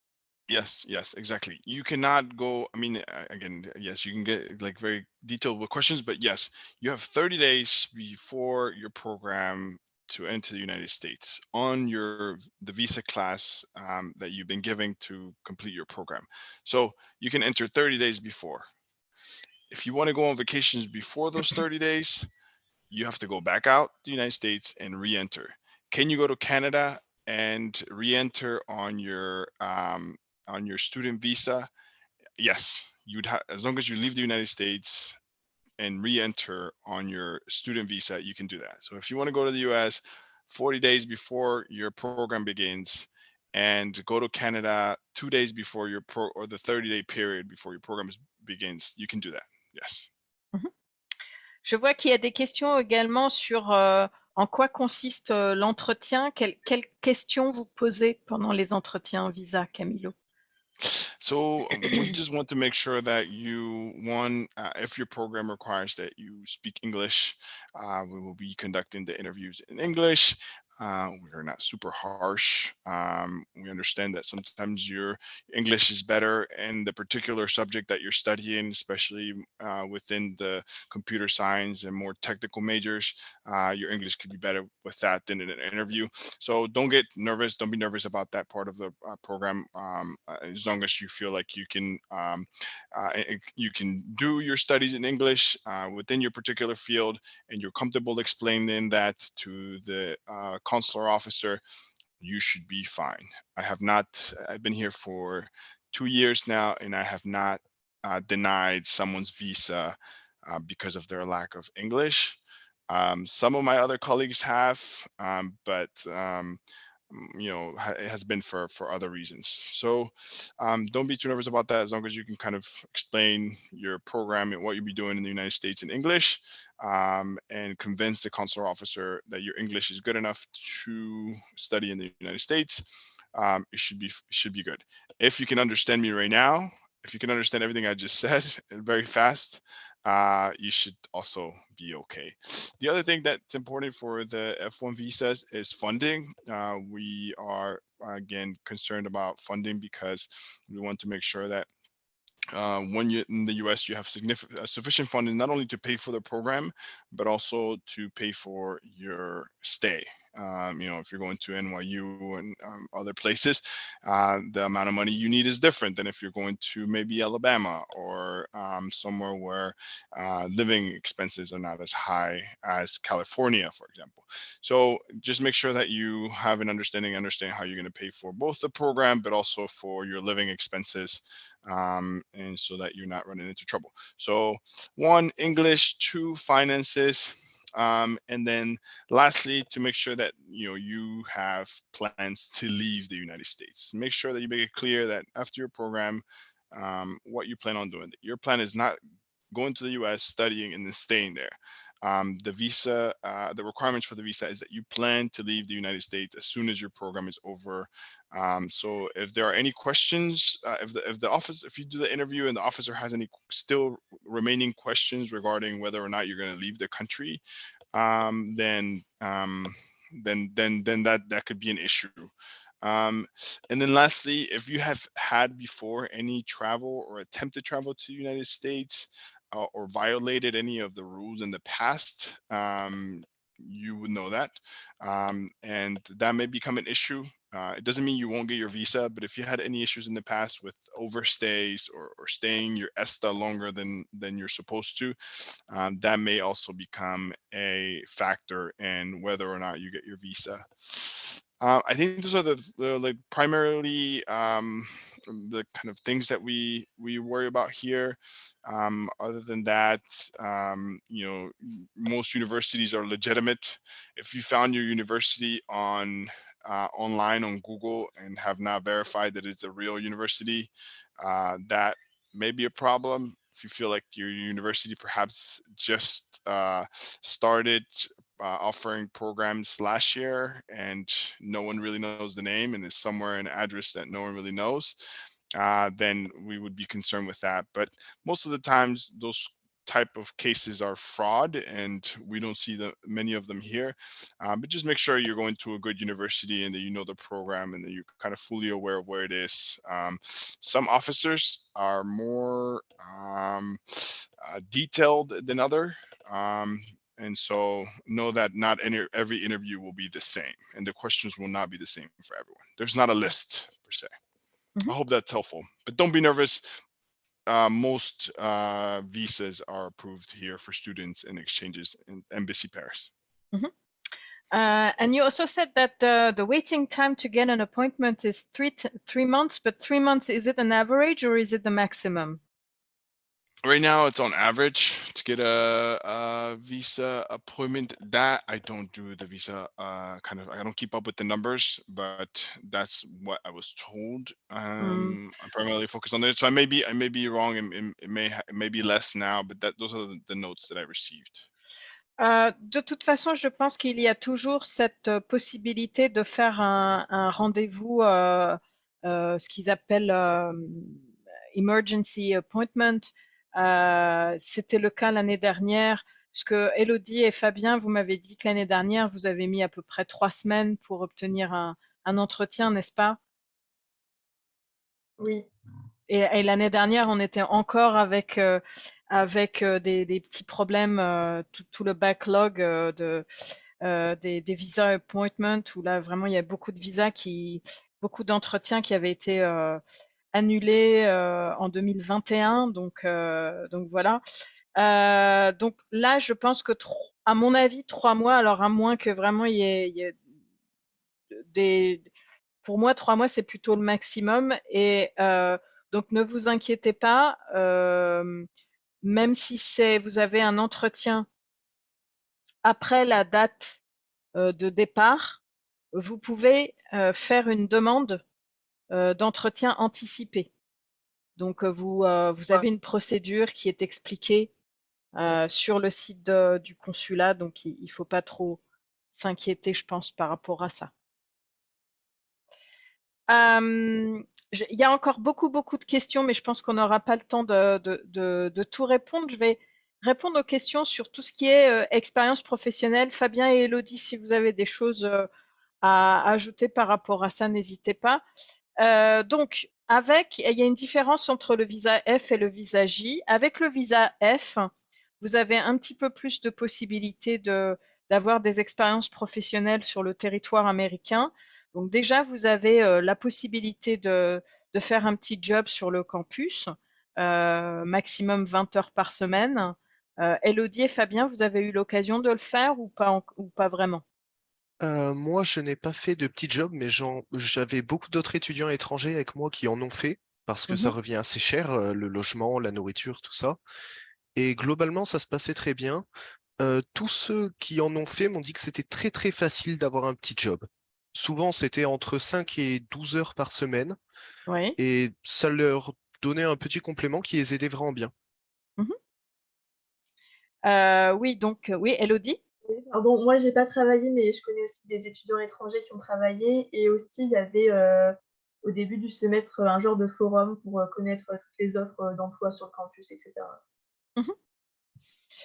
Yes, exactly. You cannot go, I mean, again, yes, you can get like very detailed with questions, but yes, you have 30 days before your program to enter the United States on the visa class that you've been giving to complete your program. So you can enter 30 days before. If you want to go on vacations before those 30 days, you have to go back out the United States and re-enter. Can you go to Canada and re-enter on your student visa? Yes, you'd have, as long as you leave the United States and re-enter on your student visa, you can do that. So if you want to go to the US 40 days before your program begins and go to Canada 2 days before or the 30-day period before your program begins, you can do that. Yes. Je vois qu'il y a des questions également sur en quoi consiste l'entretien. Quelles questions vous posez pendant les entretiens visa, Camilo? So we just want to make sure that if your program requires that you speak English, we will be conducting the interviews in English. We are not super harsh. We understand that sometimes your English is better in the particular subject that you're studying, especially within the computer science and more technical majors. Your English could be better with that than in an interview. So don't get nervous. Don't be nervous about that part of the program. As long as you feel like you can do your studies in English within your particular field, and you're comfortable explaining that to the consular officer, you should be fine. I've been here for 2 years now, and I have not denied someone's visa because of their lack of English. Some of my other colleagues have, but it has been for other reasons. So don't be too nervous about that, as long as you can kind of explain your program and what you'll be doing in the United States in English, and convince the consular officer that your English is good enough to study in the United States. It should be good. If you can understand me right now, if you can understand everything I just said very fast, you should also be okay. The other thing that's important for the F1 visas is funding. We are, again, concerned about funding because we want to make sure that when you're in the US, you have sufficient funding not only to pay for the program, but also to pay for your stay. If you're going to NYU and other places, the amount of money you need is different than if you're going to maybe Alabama or somewhere where living expenses are not as high as California, for example. So just make sure that you have an understand how you're going to pay for both the program, but also for your living expenses, and so that you're not running into trouble. So 1, English, 2, finances, and then lastly, to make sure that you have plans to leave the United States. Make sure that you make it clear that after your program, what you plan on doing. Your plan is not going to the US, studying, and then staying there. The requirements for the visa is that you plan to leave the United States as soon as your program is over. So if there are any questions, if you do the interview and the officer has any still remaining questions regarding whether or not you're going to leave the country, then that could be an issue. And then lastly, if you have had before any travel or attempted travel to the United States, or violated any of the rules in the past, you would know that, and that may become an issue. It doesn't mean you won't get your visa, but if you had any issues in the past with overstays or staying your ESTA longer than you're supposed to, that may also become a factor in whether or not you get your visa. I think those are the primarily the kind of things that we worry about here. Other than that, most universities are legitimate. If you found your university online on Google and have not verified that it's a real university, that may be a problem. If you feel like your university perhaps just started offering programs last year and no one really knows the name and is somewhere an address that no one really knows, then we would be concerned with that. But most of the times those type of cases are fraud, and we don't see many of them here. But just make sure you're going to a good university and that you know the program and that you're kind of fully aware of where it is. Some officers are more detailed than other. And so know that not every interview will be the same, and the questions will not be the same for everyone. There's not a list per se. I hope that's helpful, but don't be nervous. Most visas are approved here for students and exchanges in Embassy Paris. And you also said that the waiting time to get an appointment is 3 months, but 3 months, is it an average or is it the maximum? Right now, it's on average to get a visa appointment. That I don't do the visa I don't keep up with the numbers, but that's what I was told. I'm primarily focused on it, so I may be wrong, and it may be less now, but those are the notes that I received. De toute façon, je pense qu'il y a toujours cette possibilité de faire un rendez-vous, ce qu'ils appellent emergency appointment. C'était le cas l'année dernière, parce que Elodie et Fabien, vous m'avez dit que l'année dernière, vous avez mis à peu près 3 semaines pour obtenir un entretien, n'est-ce pas? Oui. Et l'année dernière, on était encore avec des petits problèmes, tout le backlog des visa appointments, où là vraiment il y a beaucoup de visas beaucoup d'entretiens qui avaient été annulés en 2021. Donc voilà. Donc là, je pense que à mon avis, 3 mois. Alors à moins que vraiment il y ait pour moi, 3 mois, c'est plutôt le maximum. Et donc, ne vous inquiétez pas. Même si vous avez un entretien après la date de départ, vous pouvez faire une demande d'entretien anticipé. Donc, vous avez une procédure qui est expliquée sur le site du consulat. Donc, il ne faut pas trop s'inquiéter, je pense, par rapport à ça. Il y a encore beaucoup de questions, mais je pense qu'on n'aura pas le temps de tout répondre. Je vais répondre aux questions sur tout ce qui est expérience professionnelle. Fabien et Elodie, si vous avez des choses à ajouter par rapport à ça, n'hésitez pas. Donc, il y a une différence entre le visa F et le visa J. Avec le visa F, vous avez un petit peu plus de possibilités d'avoir des expériences professionnelles sur le territoire américain. Donc déjà, vous avez la possibilité de faire un petit job sur le campus, maximum 20 heures par semaine. Elodie et Fabien, vous avez eu l'occasion de le faire ou pas vraiment? Moi, je n'ai pas fait de petit job, mais j'avais beaucoup d'autres étudiants étrangers avec moi qui en ont fait, parce que ça revient assez cher, le logement, la nourriture, tout ça. Et globalement, ça se passait très bien. Tous ceux qui en ont fait m'ont dit que c'était très très facile d'avoir un petit job. Souvent, c'était entre 5 et 12 heures par semaine, Oui. et ça leur donnait un petit complément qui les aidait vraiment bien. Oui, donc oui, Elodie? Alors bon, moi, j'ai pas travaillé, mais je connais aussi des étudiants étrangers qui ont travaillé. Et aussi, il y avait au début du semestre un genre de forum pour connaître toutes les offres d'emploi sur le campus, etc.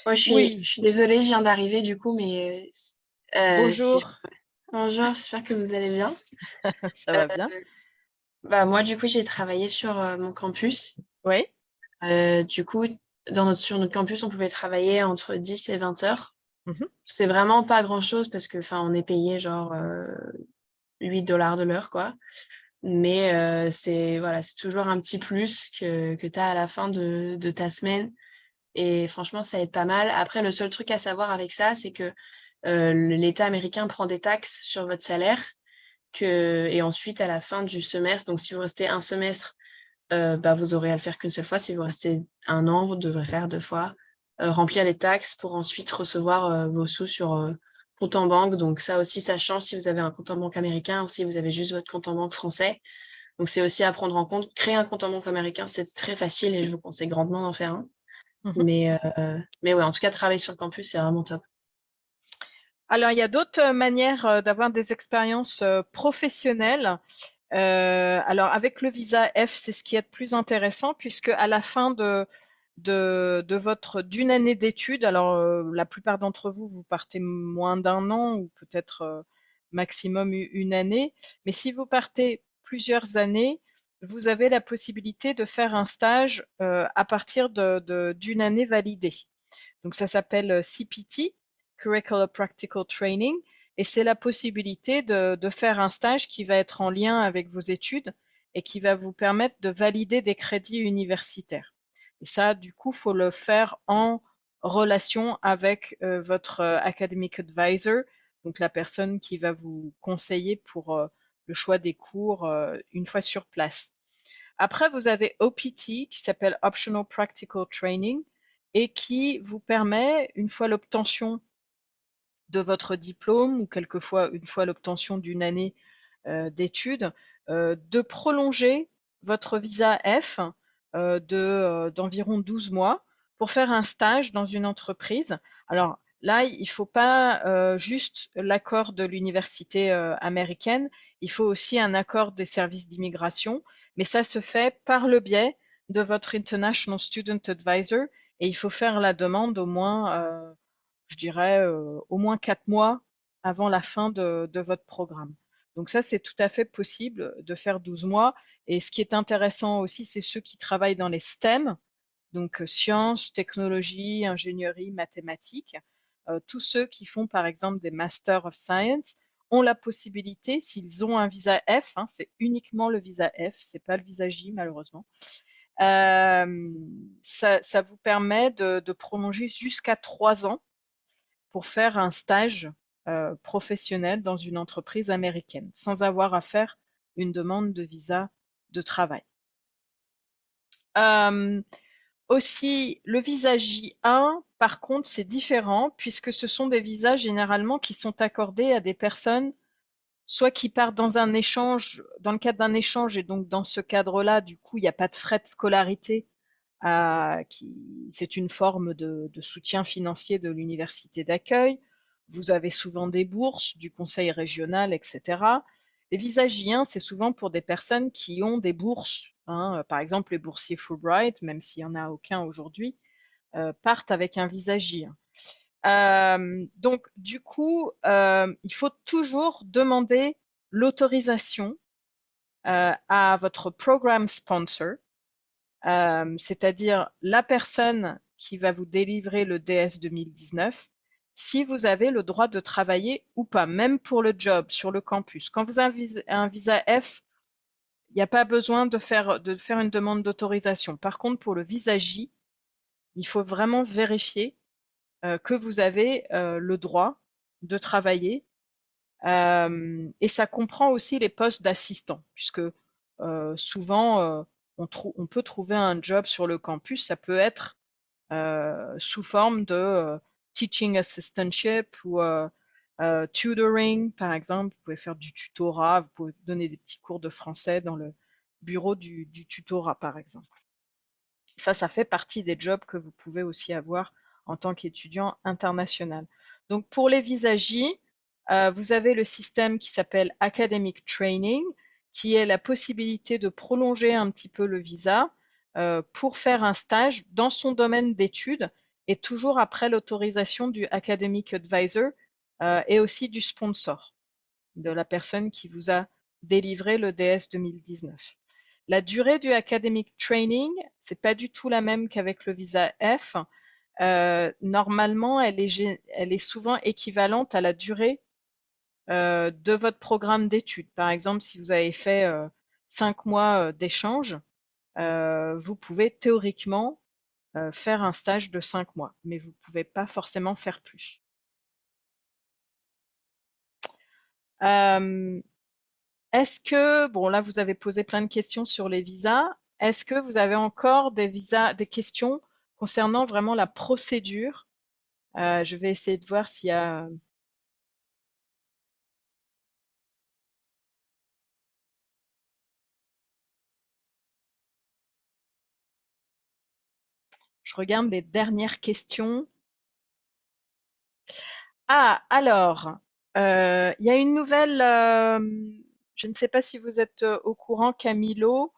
Moi, je suis désolée, je viens d'arriver du coup, mais Bonjour. Bonjour, j'espère que vous allez bien. Ça va bien? Moi, du coup, j'ai travaillé sur mon campus. Oui. Du coup, sur notre campus, on pouvait travailler entre 10 et 20 heures. C'est vraiment pas grand-chose parce que, on est payé genre $8 de l'heure, quoi. Mais c'est toujours un petit plus que tu as à la fin de ta semaine. Et franchement, ça aide pas mal. Après, le seul truc à savoir avec ça, c'est que l'État américain prend des taxes sur votre salaire et ensuite, à la fin du semestre, donc si vous restez un semestre, vous aurez à le faire qu'une seule fois. Si vous restez 1 an, vous devrez faire 2 fois, remplir les taxes pour ensuite recevoir vos sous sur compte en banque. Donc ça aussi, ça change si vous avez un compte en banque américain ou si vous avez juste votre compte en banque français. Donc c'est aussi à prendre en compte. Créer un compte en banque américain, c'est très facile et je vous conseille grandement d'en faire un. Mais ouais, en tout cas, travailler sur le campus, c'est vraiment top. Alors, il y a d'autres manières d'avoir des expériences professionnelles. Alors, avec le visa F, c'est ce qui est le plus intéressant, puisque à la fin d'une année d'études, alors la plupart d'entre vous, vous partez moins d'1 an ou peut-être maximum une année, mais si vous partez plusieurs années, vous avez la possibilité de faire un stage à partir d'une année validée. Donc ça s'appelle CPT. Curricular Practical Training, et c'est la possibilité de faire un stage qui va être en lien avec vos études et qui va vous permettre de valider des crédits universitaires. Et ça, du coup, faut le faire en relation avec votre academic advisor, donc la personne qui va vous conseiller pour le choix des cours une fois sur place. Après, vous avez OPT qui s'appelle Optional Practical Training et qui vous permet, une fois l'obtention de votre diplôme ou quelquefois une fois l'obtention d'une année d'études, de prolonger votre visa F d'environ 12 mois pour faire un stage dans une entreprise. Alors là, il ne faut pas juste l'accord de l'université américaine, il faut aussi un accord des services d'immigration, mais ça se fait par le biais de votre International Student Advisor et il faut faire la demande au moins, je dirais, au moins 4 mois avant la fin de votre programme. Donc ça, c'est tout à fait possible de faire 12 mois. Et ce qui est intéressant aussi, c'est ceux qui travaillent dans les STEM, donc sciences, technologie, ingénierie, mathématiques. Tous ceux qui font par exemple des Master of Science ont la possibilité, s'ils ont un visa F, hein, c'est uniquement le visa F, c'est pas le visa J malheureusement, ça vous permet de prolonger jusqu'à 3 ans pour faire un stage professionnel dans une entreprise américaine, sans avoir à faire une demande de visa de travail. Aussi, le visa J1, par contre, c'est différent puisque ce sont des visas généralement qui sont accordés à des personnes soit qui partent dans un échange, dans le cadre d'un échange, et donc dans ce cadre-là, du coup, il n'y a pas de frais de scolarité, c'est une forme de soutien financier de l'université d'accueil. Vous avez souvent des bourses du conseil régional, etc. Les visas J1, c'est souvent pour des personnes qui ont des bourses, hein, par exemple les boursiers Fulbright, même s'il n'y en a aucun aujourd'hui, partent avec un visa J1. Donc, du coup, il faut toujours demander l'autorisation à votre program sponsor, c'est-à-dire la personne qui va vous délivrer le DS 2019, si vous avez le droit de travailler ou pas, même pour le job sur le campus. Quand vous avez un visa F, il n'y a pas besoin de faire une demande d'autorisation. Par contre, pour le visa J, il faut vraiment vérifier que vous avez le droit de travailler. Et ça comprend aussi les postes d'assistant, puisque souvent on peut trouver un job sur le campus. Ça peut être sous forme de teaching assistantship ou tutoring, par exemple. Vous pouvez faire du tutorat, vous pouvez donner des petits cours de français dans le bureau du tutorat, par exemple. Ça fait partie des jobs que vous pouvez aussi avoir en tant qu'étudiant international. Donc pour les visas J, vous avez le système qui s'appelle Academic Training, qui est la possibilité de prolonger un petit peu le visa pour faire un stage dans son domaine d'études et toujours après l'autorisation du Academic Advisor et aussi du sponsor, de la personne qui vous a délivré le DS 2019. La durée du academic training, c'est pas du tout la même qu'avec le visa F. Normalement, elle est souvent équivalente à la durée de votre programme d'études. Par exemple, si vous avez fait 5 mois d'échange, vous pouvez théoriquement faire un stage de 5 mois, mais vous ne pouvez pas forcément faire plus. Est-ce que, bon là vous avez posé plein de questions sur les visas, est-ce que vous avez encore des questions concernant vraiment la procédure? Je vais essayer de voir s'il y a... Je regarde les dernières questions. Ah, alors, il y a une nouvelle, je ne sais pas si vous êtes au courant, Camilo,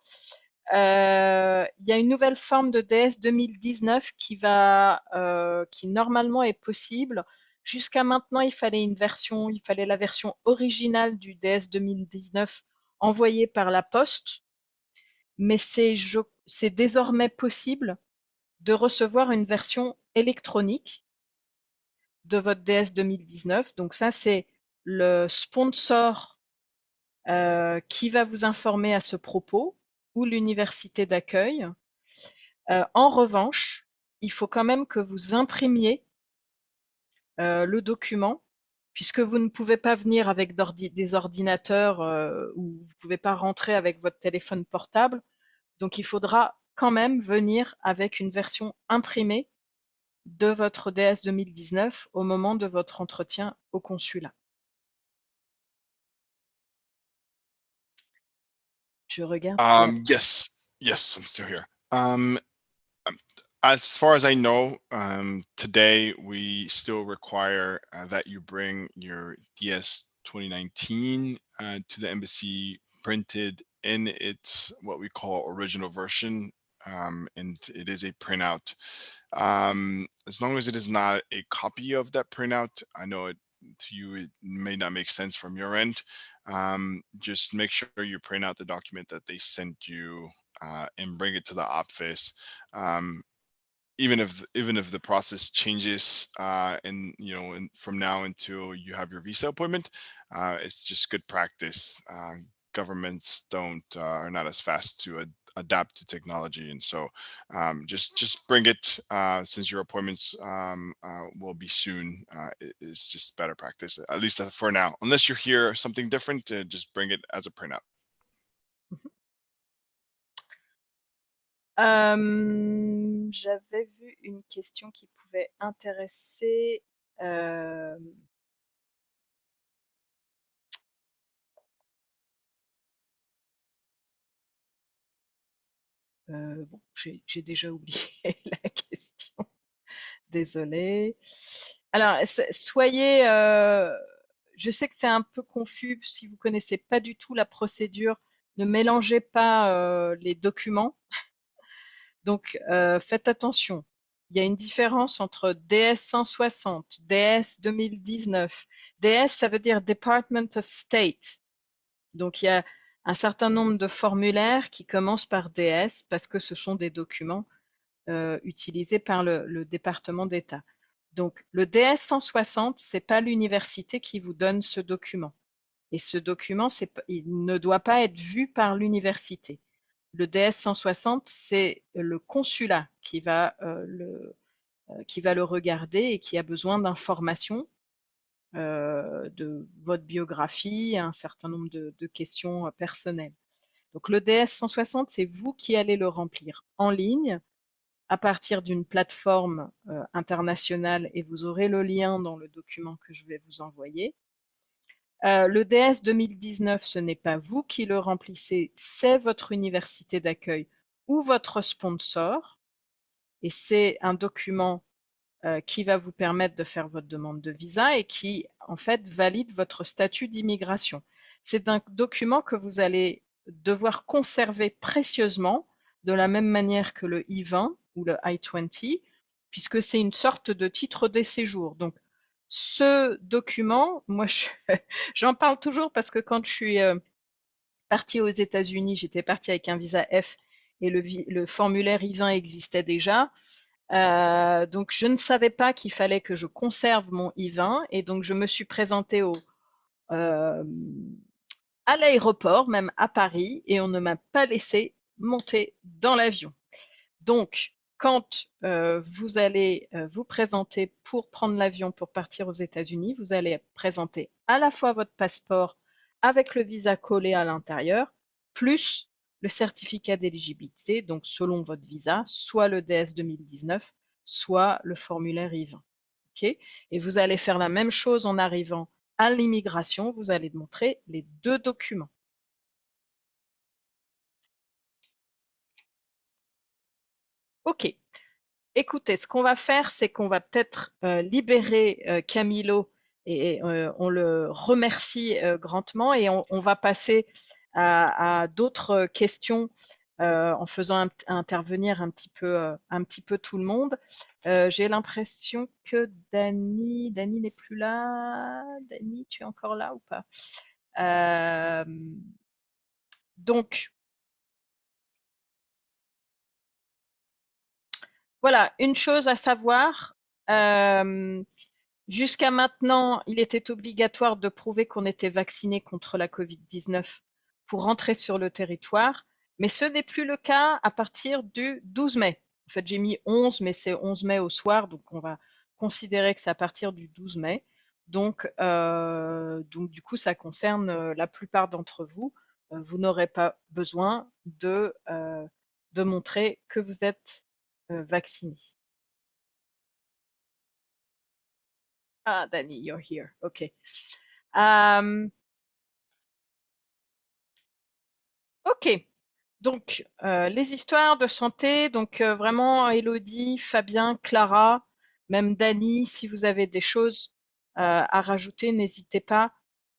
il y a une nouvelle forme de DS 2019 qui normalement est possible. Jusqu'à maintenant, il fallait la version originale du DS 2019 envoyée par la poste, mais c'est désormais possible de recevoir une version électronique. de votre DS 2019. Donc ça, c'est le sponsor qui va vous informer à ce propos ou l'université d'accueil. En revanche, il faut quand même que vous imprimiez le document, puisque vous ne pouvez pas venir avec des ordinateurs ou vous ne pouvez pas rentrer avec votre téléphone portable. Donc, il faudra quand même venir avec une version imprimée de votre DS 2019 au moment de votre entretien au consulat. Je regarde. Yes, I'm still here. As far as I know, today we still require that you bring your DS 2019 to the embassy printed in its what we call original version, and it is a printout. As long as it is not a copy of that printout, I know it to you it may not make sense from your end. Just make sure you print out the document that they sent you and bring it to the office. Even if the process changes and from now until you have your visa appointment, it's just good practice. Governments don't are not as fast to adapt to technology, and so just bring it since your appointments will be soon. It's just better practice, at least for now, unless you hear something different. Just bring it as a printout. J'avais vu une question qui pouvait intéresser. Bon, j'ai déjà oublié la question. Désolée. Alors, soyez. Je sais que c'est un peu confus si vous connaissez pas du tout la procédure. Ne mélangez pas les documents. Donc, faites attention. Il y a une différence entre DS 160, DS 2019. DS, ça veut dire Department of State. Donc, il y a un certain nombre de formulaires qui commencent par DS parce que ce sont des documents utilisés par le département d'État. Donc, le DS 160, c'est pas l'université qui vous donne ce document. Et ce document, il ne doit pas être vu par l'université. Le DS 160, c'est le consulat qui va le regarder et qui a besoin d'informations de votre biographie, un certain nombre de questions personnelles. Donc le DS 160, c'est vous qui allez le remplir en ligne à partir d'une plateforme internationale et vous aurez le lien dans le document que je vais vous envoyer. Le DS 2019, ce n'est pas vous qui le remplissez, c'est votre université d'accueil ou votre sponsor. Et c'est un document qui va vous permettre de faire votre demande de visa et qui, en fait, valide votre statut d'immigration. C'est un document que vous allez devoir conserver précieusement de la même manière que le I-20 ou le I-20, puisque c'est une sorte de titre de séjour. Donc, ce document, moi, j'en parle toujours parce que quand je suis partie aux États-Unis, j'étais partie avec un visa F et le formulaire I-20 existait déjà. Donc, je ne savais pas qu'il fallait que je conserve mon I-20 et donc je me suis présentée à l'aéroport, même à Paris, et on ne m'a pas laissé monter dans l'avion. Donc, quand vous allez vous présenter pour prendre l'avion pour partir aux États-Unis, vous allez présenter à la fois votre passeport avec le visa collé à l'intérieur, plus le certificat d'éligibilité, donc selon votre visa, soit le DS 2019, soit le formulaire I-20. Okay, et vous allez faire la même chose en arrivant à l'immigration, vous allez montrer les deux documents. Ok. Écoutez, ce qu'on va faire, c'est qu'on va peut-être libérer Camilo et on le remercie grandement et on va passer à d'autres questions en faisant intervenir un petit peu tout le monde. J'ai l'impression que Dany n'est plus là. Dany, tu es encore là ou pas? Donc, voilà, une chose à savoir, Jusqu'à maintenant, il était obligatoire de prouver qu'on était vacciné contre la Covid-19 pour rentrer sur le territoire, mais ce n'est plus le cas à partir du 12 mai. En fait, j'ai mis 11, mais c'est 11 mai au soir, donc on va considérer que c'est à partir du 12 mai. Donc du coup, ça concerne la plupart d'entre vous. Vous n'aurez pas besoin de montrer que vous êtes vacciné. Ah, Danny, you're here. OK. OK. Donc, les histoires de santé, donc vraiment Élodie, Fabien, Clara, même Dany, si vous avez des choses à rajouter, n'hésitez pas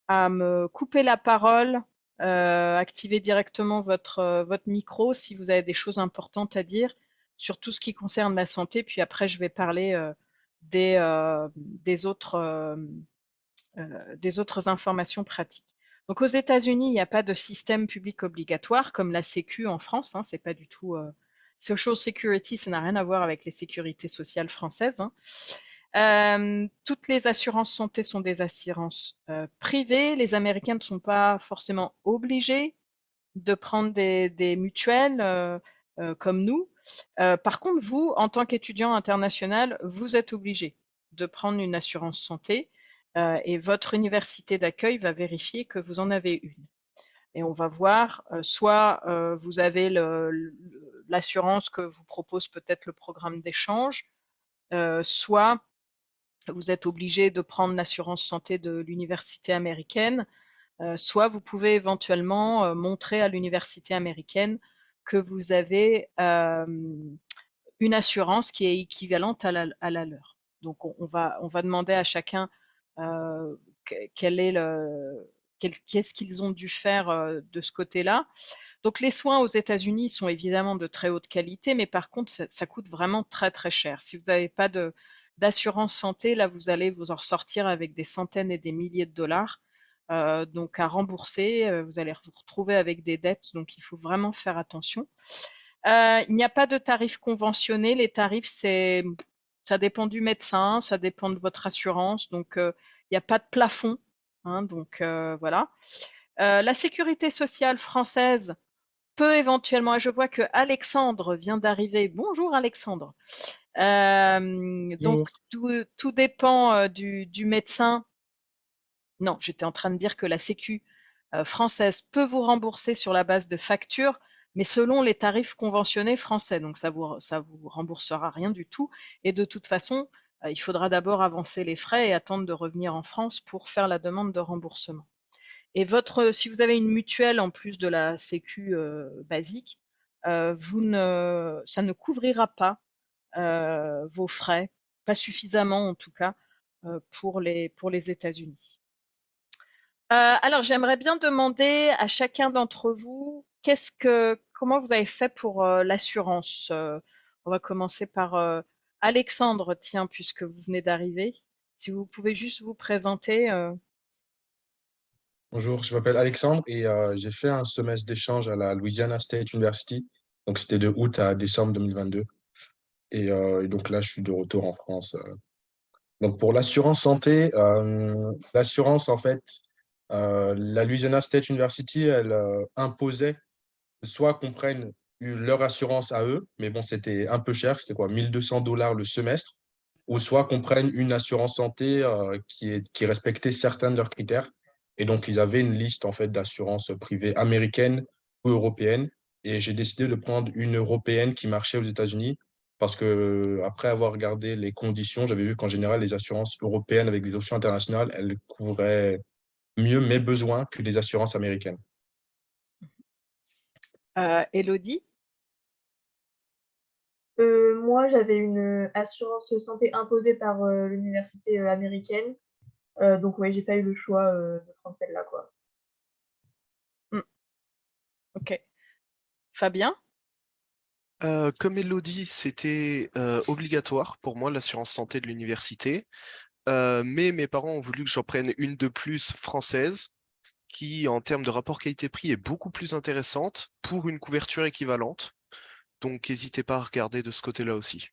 à me couper la parole, activez directement votre micro si vous avez des choses importantes à dire sur tout ce qui concerne la santé. Puis après, je vais parler des autres informations pratiques. Donc aux États-Unis, il n'y a pas de système public obligatoire comme la Sécu en France. Hein, c'est pas du tout Social Security, ça n'a rien à voir avec les sécurités sociales françaises. Hein. Toutes les assurances santé sont des assurances privées. Les Américains ne sont pas forcément obligés de prendre des mutuelles comme nous. Par contre, vous, en tant qu'étudiant international, vous êtes obligé de prendre une assurance santé et votre université d'accueil va vérifier que vous en avez une. Et on va voir, soit vous avez l'assurance que vous propose peut-être le programme d'échange, soit vous êtes obligé de prendre l'assurance santé de l'université américaine, soit vous pouvez éventuellement montrer à l'université américaine que vous avez une assurance qui est équivalente à la leur. Donc on va demander à chacun qu'est-ce qu'ils ont dû faire de ce côté-là. Donc les soins aux États-Unis sont évidemment de très haute qualité, mais par contre ça coûte vraiment très très cher. Si vous n'avez pas d'assurance santé, là vous allez vous en ressortir avec des centaines et des milliers de dollars. Donc à rembourser, vous allez vous retrouver avec des dettes, donc il faut vraiment faire attention. Il n'y a pas de tarifs conventionnés. Les tarifs, ça dépend du médecin, ça dépend de votre assurance. Donc, il n'y a pas de plafond. Hein, donc, voilà. La sécurité sociale française peut éventuellement, et je vois que Alexandre vient d'arriver. Bonjour Alexandre. Donc, tout dépend du médecin. Non, j'étais en train de dire que la Sécu française peut vous rembourser sur la base de factures, mais selon les tarifs conventionnés français. Donc ça vous remboursera rien du tout. Et de toute façon, il faudra d'abord avancer les frais et attendre de revenir en France pour faire la demande de remboursement. Et si vous avez une mutuelle en plus de la Sécu basique, ça ne couvrira pas vos frais, pas suffisamment en tout cas, pour les États-Unis. Alors, j'aimerais bien demander à chacun d'entre vous, comment vous avez fait pour l'assurance? On va commencer par Alexandre, tiens, puisque vous venez d'arriver. Si vous pouvez juste vous présenter. Bonjour, je m'appelle Alexandre et j'ai fait un semestre d'échange à la Louisiana State University. Donc, c'était de août à décembre 2022. Et donc là, je suis de retour en France. Donc, pour l'assurance santé, l'assurance, en fait, la Louisiana State University, elle imposait soit qu'on prenne leur assurance à eux, mais bon, c'était un peu cher, c'était quoi, 1200 $ le semestre, ou soit qu'on prenne une assurance santé qui respectait certains de leurs critères. Et donc, ils avaient une liste en fait d'assurances privées américaines ou européennes. Et j'ai décidé de prendre une européenne qui marchait aux États-Unis parce que après avoir regardé les conditions, j'avais vu qu'en général, les assurances européennes avec des options internationales, elles couvraient mieux mes besoins que les assurances américaines. Élodie? Moi, j'avais une assurance santé imposée par l'université américaine. Donc, ouais, j'ai pas eu le choix de prendre celle-là, quoi. Ok. Fabien? Comme Elodie, c'était obligatoire pour moi, l'assurance santé de l'université. Mais mes parents ont voulu que j'en prenne une de plus française, qui, en termes de rapport qualité-prix, est beaucoup plus intéressante pour une couverture équivalente. Donc, n'hésitez pas à regarder de ce côté-là aussi.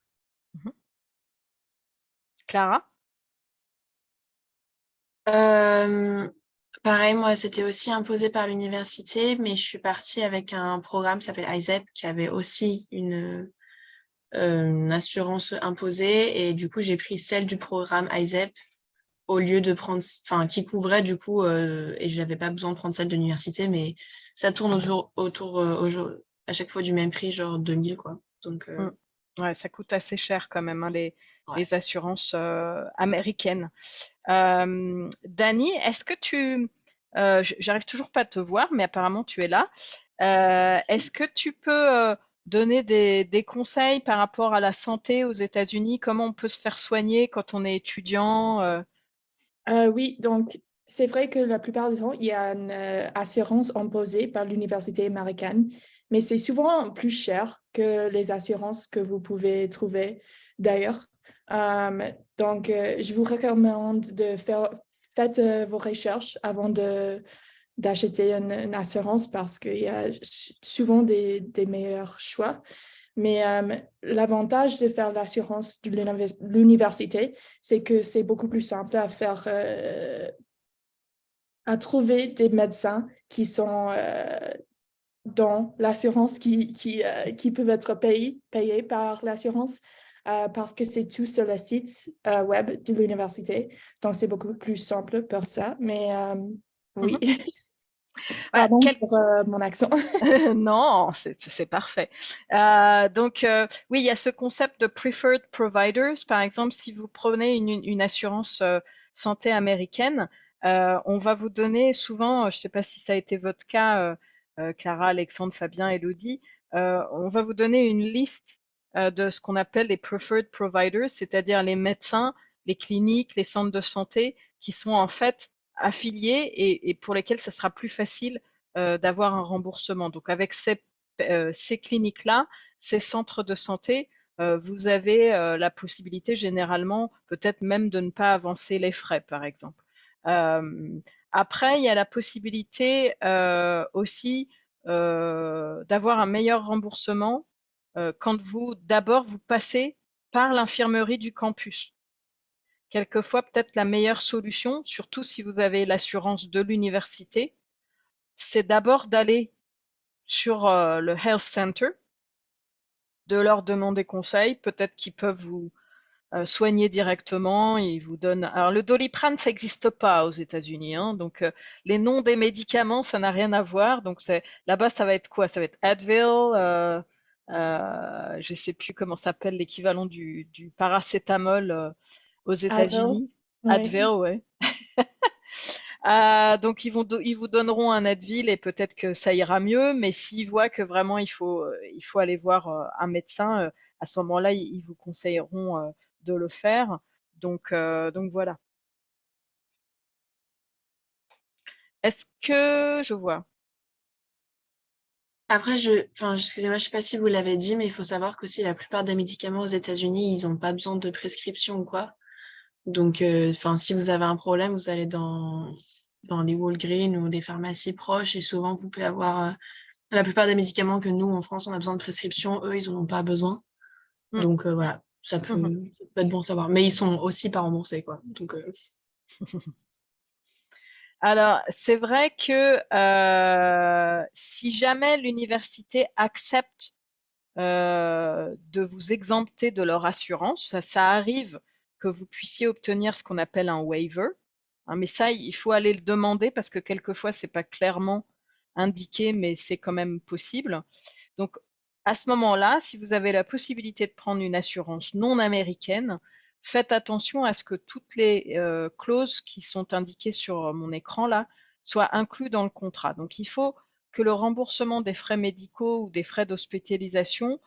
Clara? Pareil, moi, c'était aussi imposé par l'université, mais je suis partie avec un programme qui s'appelle ISEP, qui avait aussi une assurance imposée. Et du coup, j'ai pris celle du programme ISEP au lieu de prendre, enfin, qui couvrait du coup, et je n'avais pas besoin de prendre celle de l'université, mais ça tourne à chaque fois du même prix, genre 2000, quoi. Donc, Ouais, ça coûte assez cher quand même, hein, ouais. les assurances américaines. Dani, est-ce que j'arrive toujours pas à te voir, mais apparemment tu es là. Est-ce que tu peux donner des conseils par rapport à la santé aux États-Unis? Comment on peut se faire soigner quand on est étudiant? Oui, donc c'est vrai que la plupart du temps, il y a une assurance imposée par l'université américaine, mais c'est souvent plus cher que les assurances que vous pouvez trouver d'ailleurs. Donc, je vous recommande de faites vos recherches avant d'acheter une assurance parce qu'il y a souvent des meilleurs choix. Mais l'avantage de faire l'assurance de l'université, c'est que c'est beaucoup plus simple à faire, à trouver des médecins qui sont dans l'assurance, qui peuvent être payés par l'assurance parce que c'est tout sur le site web de l'université. Donc, c'est beaucoup plus simple pour ça. Mais oui, Voilà, pardon pour mon accent. Non, c'est parfait. Donc, oui, il y a ce concept de preferred providers. Par exemple, si vous prenez une assurance santé américaine, on va vous donner souvent, je ne sais pas si ça a été votre cas, Clara, Alexandre, Fabien, Elodie, on va vous donner une liste de ce qu'on appelle les preferred providers, c'est-à-dire les médecins, les cliniques, les centres de santé qui sont en fait affiliés et pour lesquels ça sera plus facile d'avoir un remboursement. Donc avec ces cliniques-là, ces centres de santé, vous avez la possibilité généralement peut-être même de ne pas avancer les frais, par exemple. Après, il y a la possibilité aussi d'avoir un meilleur remboursement quand d'abord vous passez par l'infirmerie du campus. Quelquefois, peut-être la meilleure solution, surtout si vous avez l'assurance de l'université, c'est d'abord d'aller sur le Health Center, de leur demander conseil. Peut-être qu'ils peuvent vous soigner directement. Ils vous donnent. Alors, le Doliprane, ça n'existe pas aux États-Unis, hein, donc les noms des médicaments, ça n'a rien à voir. Donc, là-bas, ça va être quoi? Ça va être Advil. Je ne sais plus comment s'appelle l'équivalent du paracétamol aux Advil, États-Unis. oui. Advil, ouais. Donc ils vous donneront un Advil et peut-être que ça ira mieux, mais s'ils voient que vraiment il faut aller voir un médecin, à ce moment-là, ils vous conseilleront de le faire. Donc voilà. Est-ce que je vois? Après, excusez-moi, je sais pas si vous l'avez dit, mais il faut savoir qu'aussi la plupart des médicaments aux États-Unis, ils n'ont pas besoin de prescription ou quoi. Donc, si vous avez un problème, vous allez dans des Walgreens ou des pharmacies proches et souvent vous pouvez avoir la plupart des médicaments que nous, en France, on a besoin de prescription, eux, ils n'en ont pas besoin. Mm. Donc, voilà, ça peut être bon à savoir. Mais ils sont aussi pas remboursés, quoi. Donc, Alors, c'est vrai que si jamais l'université accepte de vous exempter de leur assurance, ça arrive que vous puissiez obtenir ce qu'on appelle un waiver, hein, mais ça, il faut aller le demander parce que quelquefois, c'est pas clairement indiqué, mais c'est quand même possible. Donc, à ce moment-là, si vous avez la possibilité de prendre une assurance non américaine, faites attention à ce que toutes les clauses qui sont indiquées sur mon écran là soient incluses dans le contrat. Donc, il faut que le remboursement des frais médicaux ou des frais d'hospitalisation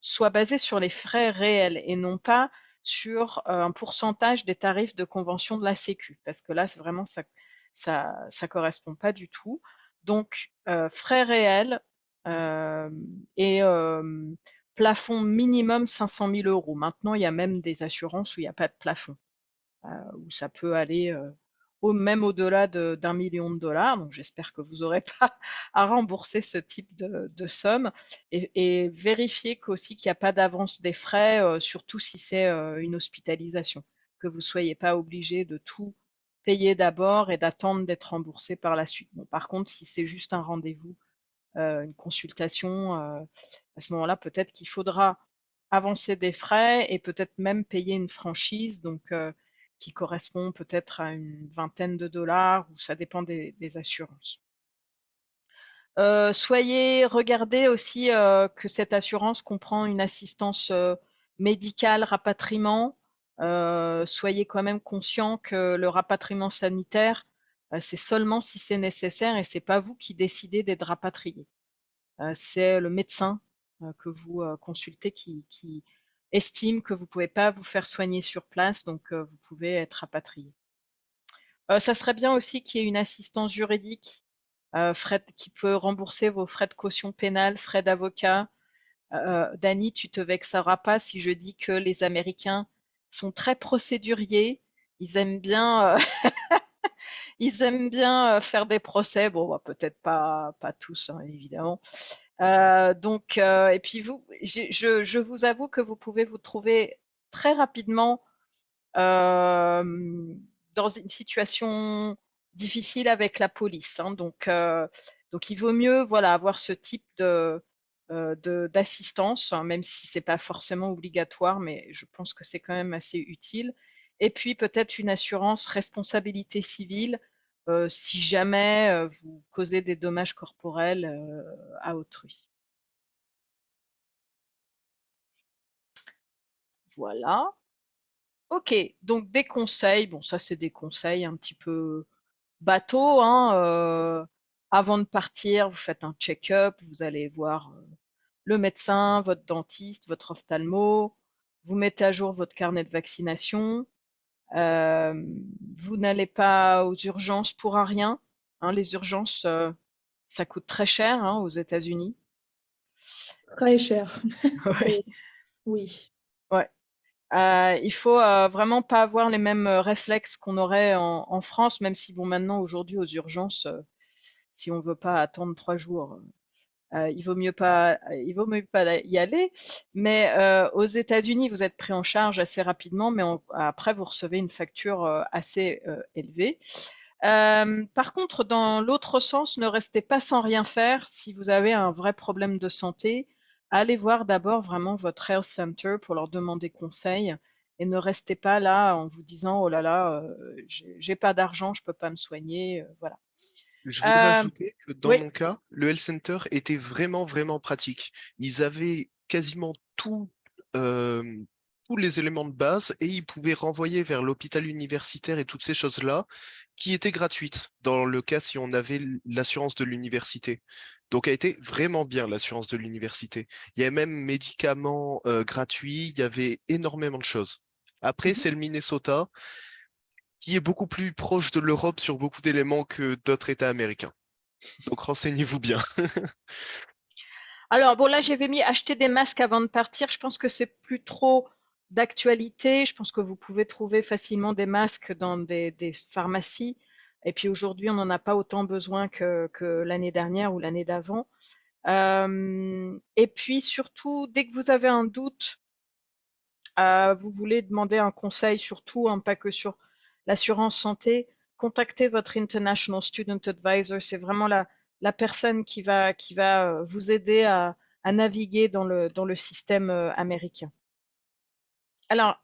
soit basé sur les frais réels et non pas sur un pourcentage des tarifs de convention de la Sécu, parce que là, vraiment, ça correspond pas du tout. Donc, frais réels et plafond minimum 500 000 euros. Maintenant, il y a même des assurances où il n'y a pas de plafond, où ça peut aller même au-delà d'1 million de dollars. Donc, j'espère que vous n'aurez pas à rembourser ce type de somme et vérifier qu'aussi qu'il n'y a pas d'avance des frais, surtout si c'est une hospitalisation, que vous ne soyez pas obligé de tout payer d'abord et d'attendre d'être remboursé par la suite. Bon, par contre, si c'est juste un rendez-vous, une consultation, à ce moment-là, peut-être qu'il faudra avancer des frais et peut-être même payer une franchise, donc qui correspond peut-être à une vingtaine de dollars, ou ça dépend des assurances. Regardez aussi que cette assurance comprend une assistance médicale, rapatriement. Soyez quand même conscient que le rapatriement sanitaire, c'est seulement si c'est nécessaire et c'est pas vous qui décidez d'être rapatrié. C'est le médecin que vous consultez qui estime que vous pouvez pas vous faire soigner sur place, donc vous pouvez être rapatrié. Ça serait bien aussi qu'il y ait une assistance juridique qui peut rembourser vos frais de caution pénale, frais d'avocat. Dani, tu te vexeras pas si je dis que les Américains sont très procéduriers. Ils aiment bien, ils aiment bien faire des procès. Bon, bah, peut-être pas tous, hein, évidemment. Et puis je vous avoue que vous pouvez vous trouver très rapidement dans une situation difficile avec la police, hein. Donc il vaut mieux avoir ce type d'assistance, hein, même si c'est pas forcément obligatoire, mais je pense que c'est quand même assez utile. Et puis peut-être une assurance responsabilité civile si jamais vous causez des dommages corporels à autrui. Voilà. Ok, donc des conseils. Bon, ça c'est des conseils un petit peu bateau, hein. Avant de partir, vous faites un check-up, vous allez voir le médecin, votre dentiste, votre ophtalmo, vous mettez à jour votre carnet de vaccination. Vous n'allez pas aux urgences pour un rien, hein. Les urgences, ça coûte très cher, hein, aux États-Unis. Très cher. Ouais. Oui. Ouais. Il faut vraiment pas avoir les mêmes réflexes qu'on aurait en France, même si bon maintenant aujourd'hui aux urgences, si on veut pas attendre 3 jours, il vaut mieux pas y aller. Mais aux États-Unis, vous êtes pris en charge assez rapidement, mais après vous recevez une facture assez élevée. Par contre, dans l'autre sens, ne restez pas sans rien faire. Si vous avez un vrai problème de santé, allez voir d'abord vraiment votre health center pour leur demander conseil et ne restez pas là en vous disant oh là là, j'ai pas d'argent, je peux pas me soigner, voilà. Je voudrais Euh, ajouter que dans oui, mon cas, le Health Center était vraiment, vraiment pratique. Ils avaient quasiment tous les éléments de base et ils pouvaient renvoyer vers l'hôpital universitaire et toutes ces choses-là qui étaient gratuites dans le cas si on avait l'assurance de l'université. Donc, a été vraiment bien l'assurance de l'université. Il y avait même médicaments gratuits, il y avait énormément de choses. Après, c'est le Minnesota qui est beaucoup plus proche de l'Europe sur beaucoup d'éléments que d'autres États américains. Donc renseignez-vous bien. alors bon là j'avais mis acheter des masques avant de partir. Je pense que c'est plus trop d'actualité. Je pense que vous pouvez trouver facilement des masques dans des pharmacies. Et puis aujourd'hui, on n'en a pas autant besoin que l'année dernière ou l'année d'avant. Et puis surtout, dès que vous avez un doute, vous voulez demander un conseil surtout, hein, pas que sur l'assurance santé, contactez votre International Student Advisor. C'est vraiment la personne qui va vous aider à naviguer dans le système américain. Alors,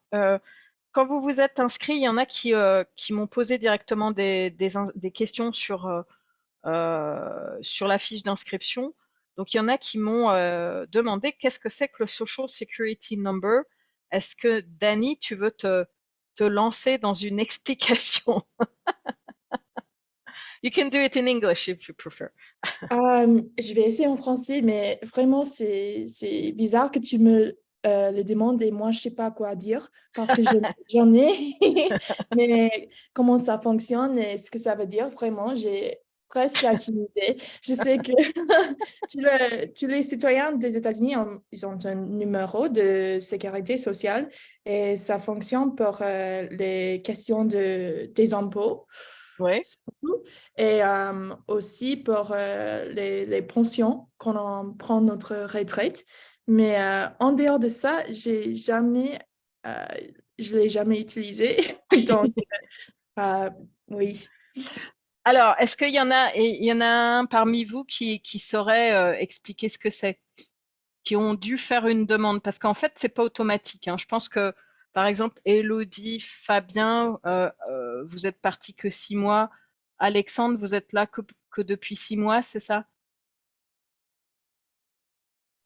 quand vous vous êtes inscrit, il y en a qui m'ont posé directement des questions sur la fiche d'inscription. Donc, il y en a qui m'ont demandé qu'est-ce que c'est que le Social Security Number. Est-ce que, Dani, tu veux te lancer dans une explication? You can do it in English if you prefer. Je vais essayer en français, mais vraiment, c'est bizarre que tu me le demandes et moi, je ne sais pas quoi dire parce que j'en ai. Mais comment ça fonctionne et ce que ça veut dire, vraiment, j'ai presque aucune idée. Je sais que tous les citoyens des États-Unis, ils ont un numéro de sécurité sociale et ça fonctionne pour les questions des impôts. Oui. Et aussi pour les pensions quand on prend notre retraite. Mais en dehors de ça, j'ai jamais je ne l'ai jamais utilisé. Donc, oui. Alors, est-ce qu'il y en a, il y en a un parmi vous qui saurait expliquer ce que c'est, qui ont dû faire une demande? Parce qu'en fait, c'est pas automatique, hein. Je pense que, par exemple, Élodie, Fabien, vous êtes partis que 6 mois. Alexandre, vous êtes là que depuis 6 mois, c'est ça?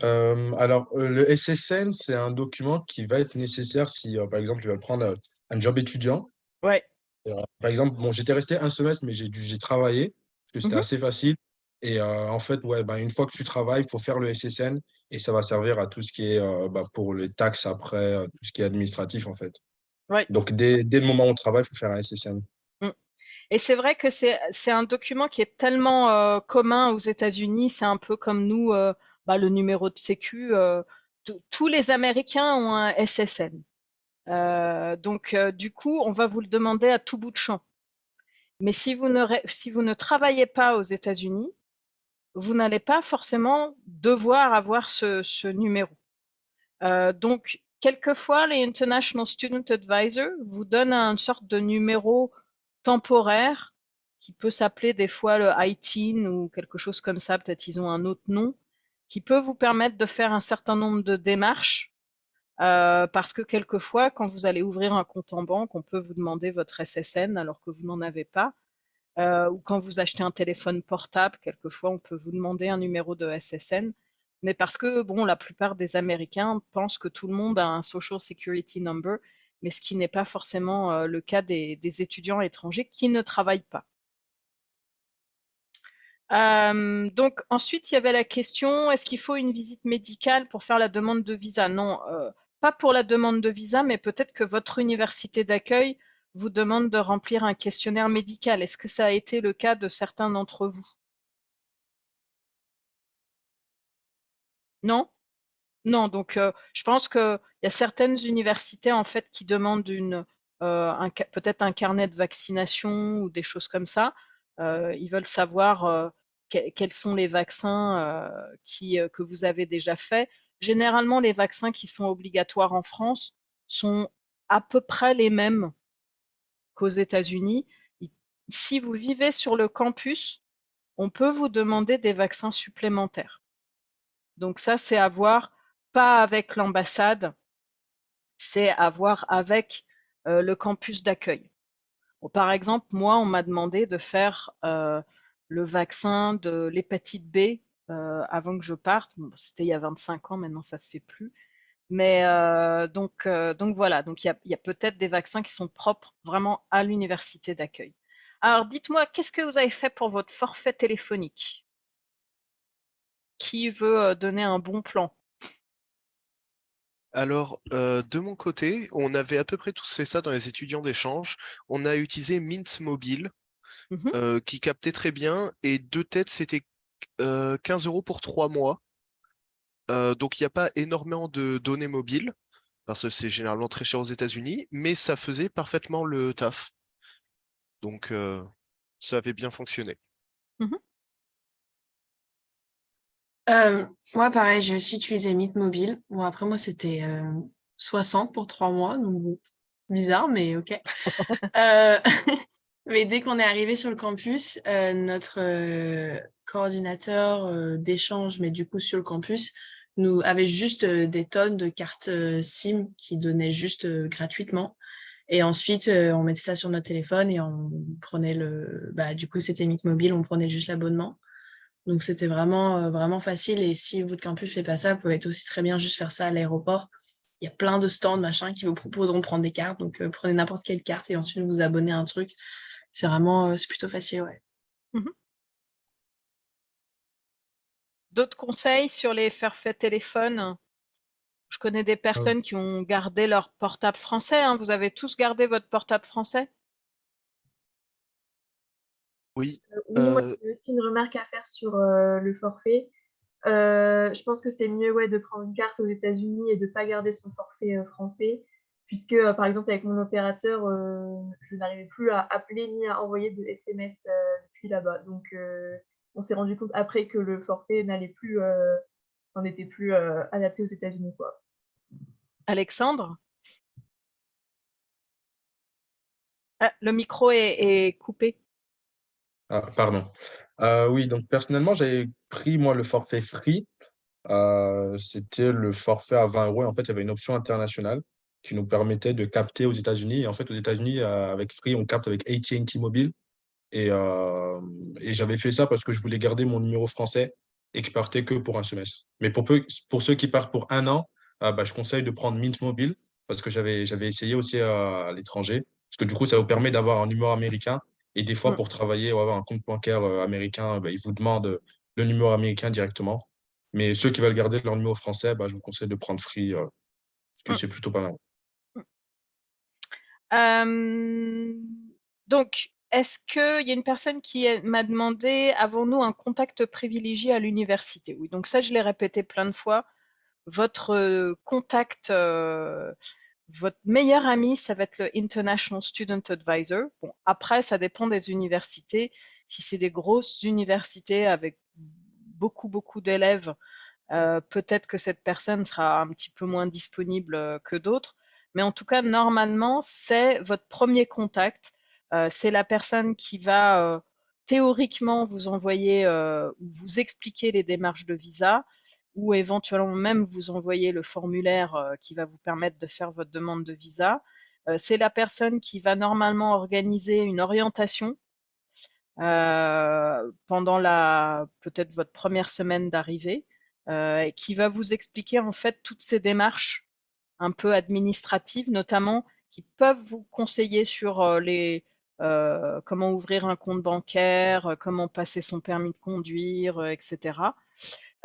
Alors, le SSN, c'est un document qui va être nécessaire si, par exemple, tu vas prendre un job étudiant. Ouais. Par exemple, bon, j'étais resté un semestre, mais j'ai travaillé, parce que c'était Mhm. assez facile. Et en fait, ouais, ben, une fois que tu travailles, il faut faire le SSN et ça va servir à tout ce qui est pour les taxes après, tout ce qui est administratif, en fait. Ouais. Donc, dès le moment où on travaille, il faut faire un SSN. Mm. Et c'est vrai que c'est un document qui est tellement commun aux États-Unis, c'est un peu comme nous, le numéro de sécu. Tous les Américains ont un SSN. Donc, du coup, on va vous le demander à tout bout de champ. Mais si vous ne travaillez pas aux États-Unis, vous n'allez pas forcément devoir avoir ce numéro. Donc, quelquefois, les International Student Advisor vous donnent une sorte de numéro temporaire qui peut s'appeler des fois le ITIN ou quelque chose comme ça, peut-être ils ont un autre nom, qui peut vous permettre de faire un certain nombre de démarches. Parce que quelquefois, quand vous allez ouvrir un compte en banque, on peut vous demander votre SSN alors que vous n'en avez pas. Ou quand vous achetez un téléphone portable, quelquefois on peut vous demander un numéro de SSN. Mais parce que bon, la plupart des Américains pensent que tout le monde a un Social Security Number, mais ce qui n'est pas forcément le cas des étudiants étrangers qui ne travaillent pas. Donc ensuite, il y avait la question, est-ce qu'il faut une visite médicale pour faire la demande de visa? Non, pas pour la demande de visa, mais peut-être que votre université d'accueil vous demande de remplir un questionnaire médical. Est-ce que ça a été le cas de certains d'entre vous? Non? Non, donc je pense qu'il y a certaines universités en fait qui demandent peut-être un carnet de vaccination ou des choses comme ça. Ils veulent savoir quels sont les vaccins que vous avez déjà faits. Généralement, les vaccins qui sont obligatoires en France sont à peu près les mêmes qu'aux États-Unis. Si vous vivez sur le campus, on peut vous demander des vaccins supplémentaires. Donc ça, c'est à voir, pas avec l'ambassade, c'est à voir avec le campus d'accueil. Bon, par exemple, moi, on m'a demandé de faire le vaccin de l'hépatite B avant que je parte. Bon, c'était il y a 25 ans, maintenant ça se fait plus. Mais donc voilà, donc il y a peut-être des vaccins qui sont propres vraiment à l'université d'accueil. Alors dites-moi, qu'est-ce que vous avez fait pour votre forfait téléphonique? Qui veut donner un bon plan? Alors, de mon côté, on avait à peu près tous fait ça dans les étudiants d'échange. On a utilisé Mint Mobile, Mhm. qui captait très bien, et de tête, c'était 15 € pour 3 mois. Donc, il n'y a pas énormément de données mobiles, parce que c'est généralement très cher aux États-Unis, mais ça faisait parfaitement le taf. Donc, ça avait bien fonctionné. Mhm. Moi, pareil, j'ai aussi utilisé Mint Mobile. Bon, après, moi, c'était 60 pour 3 mois, donc bon, bizarre, mais ok. Mais dès qu'on est arrivé sur le campus, notre coordinateur d'échange, mais du coup sur le campus, nous avait juste des tonnes de cartes SIM qui donnaient juste gratuitement. Et ensuite, on mettait ça sur notre téléphone et on prenait du coup, c'était Mint Mobile, on prenait juste l'abonnement. Donc, c'était vraiment facile. Et si votre campus fait pas ça, vous pouvez aussi très bien juste faire ça à l'aéroport. Il y a plein de stands, machin, qui vous proposeront de prendre des cartes. Donc, prenez n'importe quelle carte et ensuite vous abonnez à un truc. C'est vraiment, c'est plutôt facile, ouais. Mhm. D'autres conseils sur les forfaits téléphone? Je connais des Euh, personnes qui ont gardé leur portable français, hein. Vous avez tous gardé votre portable français? Oui. Oui, moi, j'ai aussi une remarque à faire sur le forfait. Je pense que c'est mieux de prendre une carte aux États-Unis et de ne pas garder son forfait français, puisque par exemple avec mon opérateur, je n'arrivais plus à appeler ni à envoyer de SMS depuis là-bas. Donc on s'est rendu compte après que le forfait n'était plus adapté aux États-Unis, quoi. Alexandre? Ah, le micro est coupé. Ah, pardon. Oui, donc personnellement, j'avais pris, moi, le forfait Free. C'était le forfait à 20 euros. En fait, il y avait une option internationale qui nous permettait de capter aux États-Unis. Et en fait, aux États-Unis, avec Free, on capte avec AT&T Mobile. Et j'avais fait ça parce que je voulais garder mon numéro français et qui partait que pour un semestre. Mais pour ceux qui partent pour un an, bah, je conseille de prendre Mint Mobile parce que j'avais essayé aussi à l'étranger. Parce que du coup, ça vous permet d'avoir un numéro américain. Et des fois, Mm, pour travailler ou avoir un compte bancaire américain, bah, ils vous demandent le numéro américain directement. Mais ceux qui veulent garder leur numéro français, bah, je vous conseille de prendre Free parce que mm, c'est plutôt pas mal. mm. Donc, est-ce qu'il y a une personne qui m'a demandé, avons-nous un contact privilégié à l'université? Oui, donc ça, je l'ai répété plein de fois. Votre contact, votre meilleur ami, ça va être le International Student Advisor. Bon, après, ça dépend des universités. Si c'est des grosses universités avec beaucoup d'élèves, peut-être que cette personne sera un petit peu moins disponible que d'autres. Mais en tout cas, normalement, c'est votre premier contact. C'est la personne qui va théoriquement vous envoyer ou vous expliquer les démarches de visa ou éventuellement même vous envoyer le formulaire qui va vous permettre de faire votre demande de visa. C'est la personne qui va normalement organiser une orientation pendant peut-être votre première semaine d'arrivée, et qui va vous expliquer en fait toutes ces démarches un peu administratives, notamment qui peuvent vous conseiller sur comment ouvrir un compte bancaire, comment passer son permis de conduire, etc.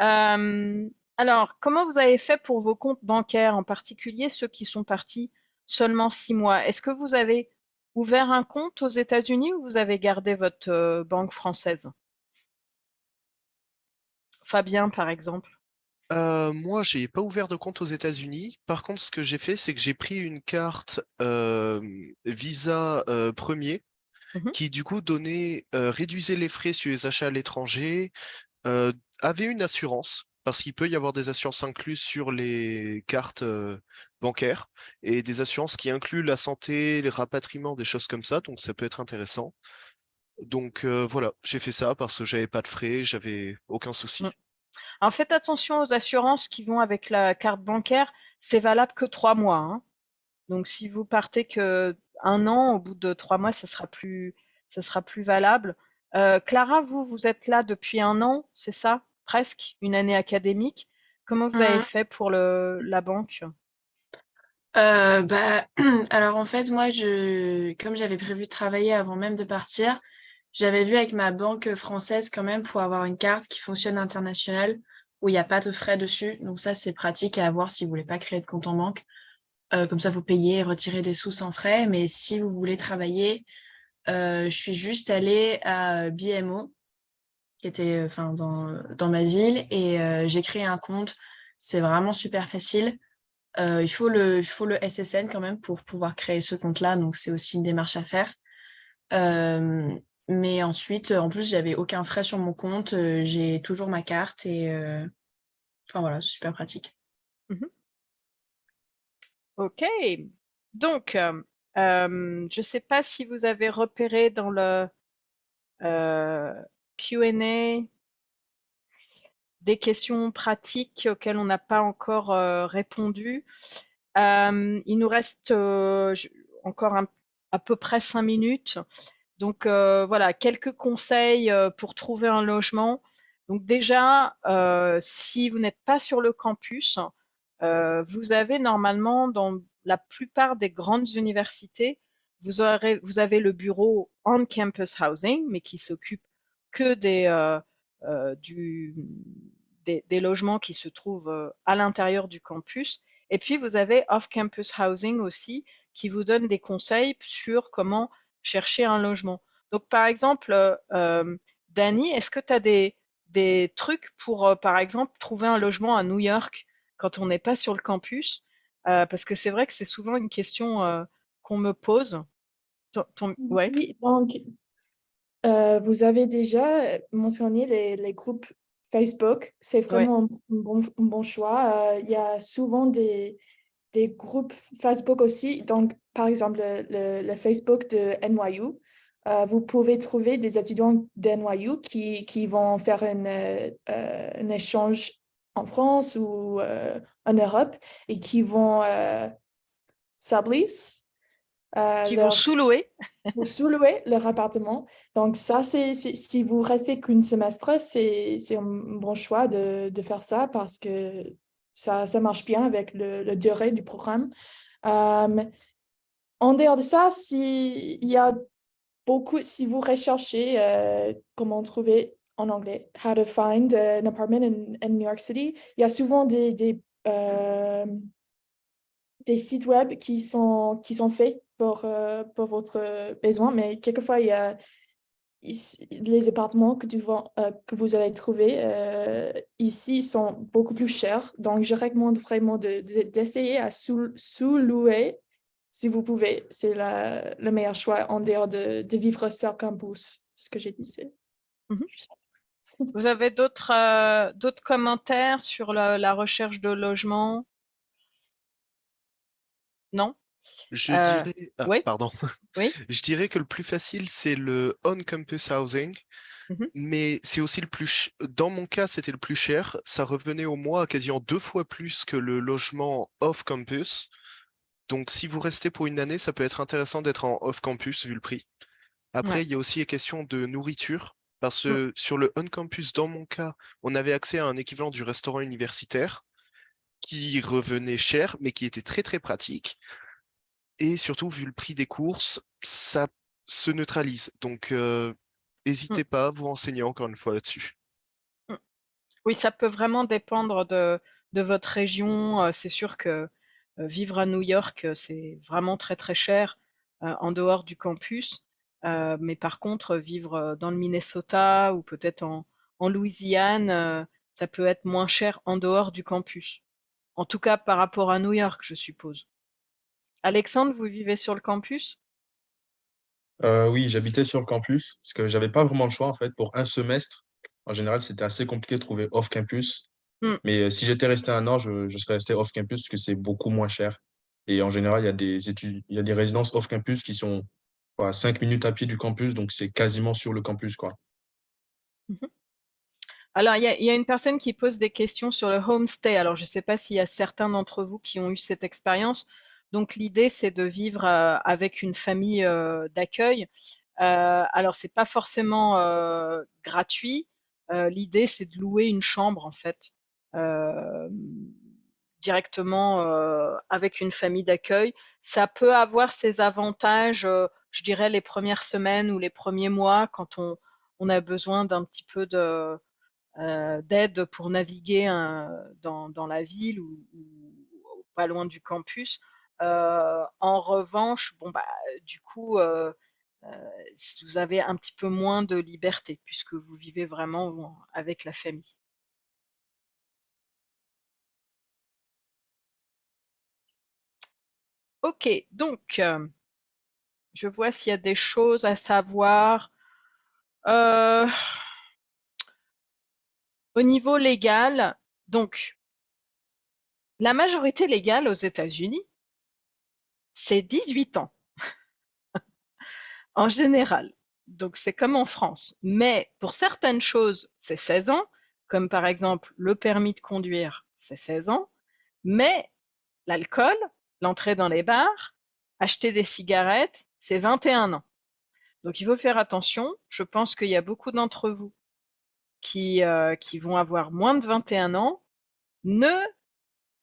Euh, alors, comment vous avez fait pour vos comptes bancaires, en particulier ceux qui sont partis seulement 6 mois? Est-ce que vous avez ouvert un compte aux États-Unis ou vous avez gardé votre banque française? Fabien, par exemple. Moi, j'ai pas ouvert de compte aux États-Unis. Par contre, ce que j'ai fait, c'est que j'ai pris une carte Visa premier Mhm. qui, du coup, réduisait les frais sur les achats à l'étranger, euh, avait une assurance, parce qu'il peut y avoir des assurances incluses sur les cartes bancaires et des assurances qui incluent la santé, les rapatriements, des choses comme ça. Donc, ça peut être intéressant. Donc, voilà, j'ai fait ça parce que j'avais pas de frais, j'avais aucun Mm. souci. Alors faites attention aux assurances qui vont avec la carte bancaire. C'est valable que 3 mois, hein. Donc si vous partez que 1 an, au bout de 3 mois, ça sera plus valable. Clara, vous êtes là depuis 1 an, c'est ça? Presque une année académique. Comment vous avez Mhm. fait pour la banque? Bah, alors en fait, moi, comme j'avais prévu de travailler avant même de partir, j'avais vu avec ma banque française quand même pour avoir une carte qui fonctionne internationale où il n'y a pas de frais dessus. Donc ça, c'est pratique à avoir si vous voulez pas créer de compte en banque. Comme ça, vous payez et retirez des sous sans frais. Mais si vous voulez travailler, je suis juste allée à BMO, qui était enfin dans ma ville, et j'ai créé un compte. C'est vraiment super facile. Il faut le SSN quand même pour pouvoir créer ce compte-là, donc c'est aussi une démarche à faire. Euh, mais ensuite, en plus, j'avais aucun frais sur mon compte, j'ai toujours ma carte et enfin voilà, c'est super pratique. Mhm. Ok. Donc, je ne sais pas si vous avez repéré dans le Q&A des questions pratiques auxquelles on n'a pas encore répondu. Il nous reste encore à peu près 5 minutes. Donc voilà, quelques conseils pour trouver un logement. Donc déjà, si vous n'êtes pas sur le campus, vous avez normalement dans la plupart des grandes universités, vous avez le bureau on-campus housing, mais qui s'occupe que du, des logements qui se trouvent à l'intérieur du campus. Et puis vous avez off-campus housing aussi, qui vous donne des conseils sur comment chercher un logement. Donc par exemple, Dani, est-ce que tu as des trucs pour, par exemple, trouver un logement à New York quand on n'est pas sur le campus? Parce que c'est vrai que c'est souvent une question qu'on me pose. Ouais, Oui, donc vous avez déjà mentionné les groupes Facebook. C'est ouais. vraiment un bon choix. Il y a souvent des groupes Facebook aussi. Donc, par exemple, le Facebook de NYU, vous pouvez trouver des étudiants de NYU qui vont faire un échange en France ou en Europe et qui vont sublease Qui vont sous-louer. ou sous-louer leur appartement. Donc ça, si vous restez qu'un semestre, c'est un bon choix de faire ça parce que ça marche bien avec le durée du programme. En dehors de ça, il y a si vous recherchez comment trouver en anglais, how to find an apartment in New York City, il y a souvent des sites web qui sont faits pour votre besoin, mais quelquefois, il y a les appartements que vous allez trouver ici sont beaucoup plus chers. Donc, je recommande vraiment d'essayer à sous-louer si vous pouvez. C'est le meilleur choix en dehors de vivre sur campus. Ce que j'ai dit, c'est... Vous avez d'autres commentaires sur la recherche de logement? Non? Je dirais, Oui, pardon, oui. je dirais que le plus facile, c'est le on-campus housing, mais c'est aussi le plus, dans mon cas, c'était le plus cher. Ça revenait au mois à quasiment 2 fois plus que le logement off-campus. Donc, si vous restez pour une année, ça peut être intéressant d'être en off-campus vu le prix. Après, Ouais. il y a aussi les questions de nourriture, parce Mm. que sur le on-campus, dans mon cas, on avait accès à un équivalent du restaurant universitaire qui revenait cher, mais qui était très très pratique. Et surtout, vu le prix des courses, ça se neutralise. Donc, Mm. n'hésitez pas à vous renseigner encore une fois là-dessus. Mm. Oui, ça peut vraiment dépendre de votre région. C'est sûr que vivre à New York, c'est vraiment très très cher en dehors du campus. Mais par contre, vivre dans le Minnesota ou peut-être en Louisiane, ça peut être moins cher en dehors du campus. En tout cas, par rapport à New York, je suppose. Alexandre, vous vivez sur le campus? Oui, j'habitais sur le campus parce que j'avais pas vraiment le choix en fait. Pour un semestre, en général, c'était assez compliqué de trouver off-campus. Hmm, Mais si j'étais resté un an, je serais resté off-campus parce que c'est beaucoup moins cher. Et en général, il y a des études, il y a des résidences off-campus qui sont à 5 minutes à pied du campus, donc c'est quasiment sur le campus, quoi. mhm. Alors, il y a une personne qui pose des questions sur le homestay. Alors, je ne sais pas s'il y a certains d'entre vous qui ont eu cette expérience. Donc, l'idée, c'est de vivre avec une famille d'accueil. Alors, c'est pas forcément gratuit. L'idée, c'est de louer une chambre, en fait, euh, directement avec une famille d'accueil. Ça peut avoir ses avantages, je dirais, les premières semaines ou les premiers mois, quand on a besoin d'un petit peu d'aide pour naviguer dans la ville ou pas loin du campus. En revanche, bon, bah, du coup, vous avez un petit peu moins de liberté puisque vous vivez vraiment avec la famille. Ok, donc je vois s'il y a des choses à savoir. Euh, Au niveau légal, donc la majorité légale aux États-Unis, c'est 18 ans en général. Donc c'est comme en France. Mais pour certaines choses, c'est 16 ans, comme par exemple le permis de conduire, c'est 16 ans. Mais l'alcool, l'entrée dans les bars, acheter des cigarettes, c'est 21 ans. Donc il faut faire attention. Je pense qu'il y a beaucoup d'entre vous qui vont avoir moins de 21 ans. Ne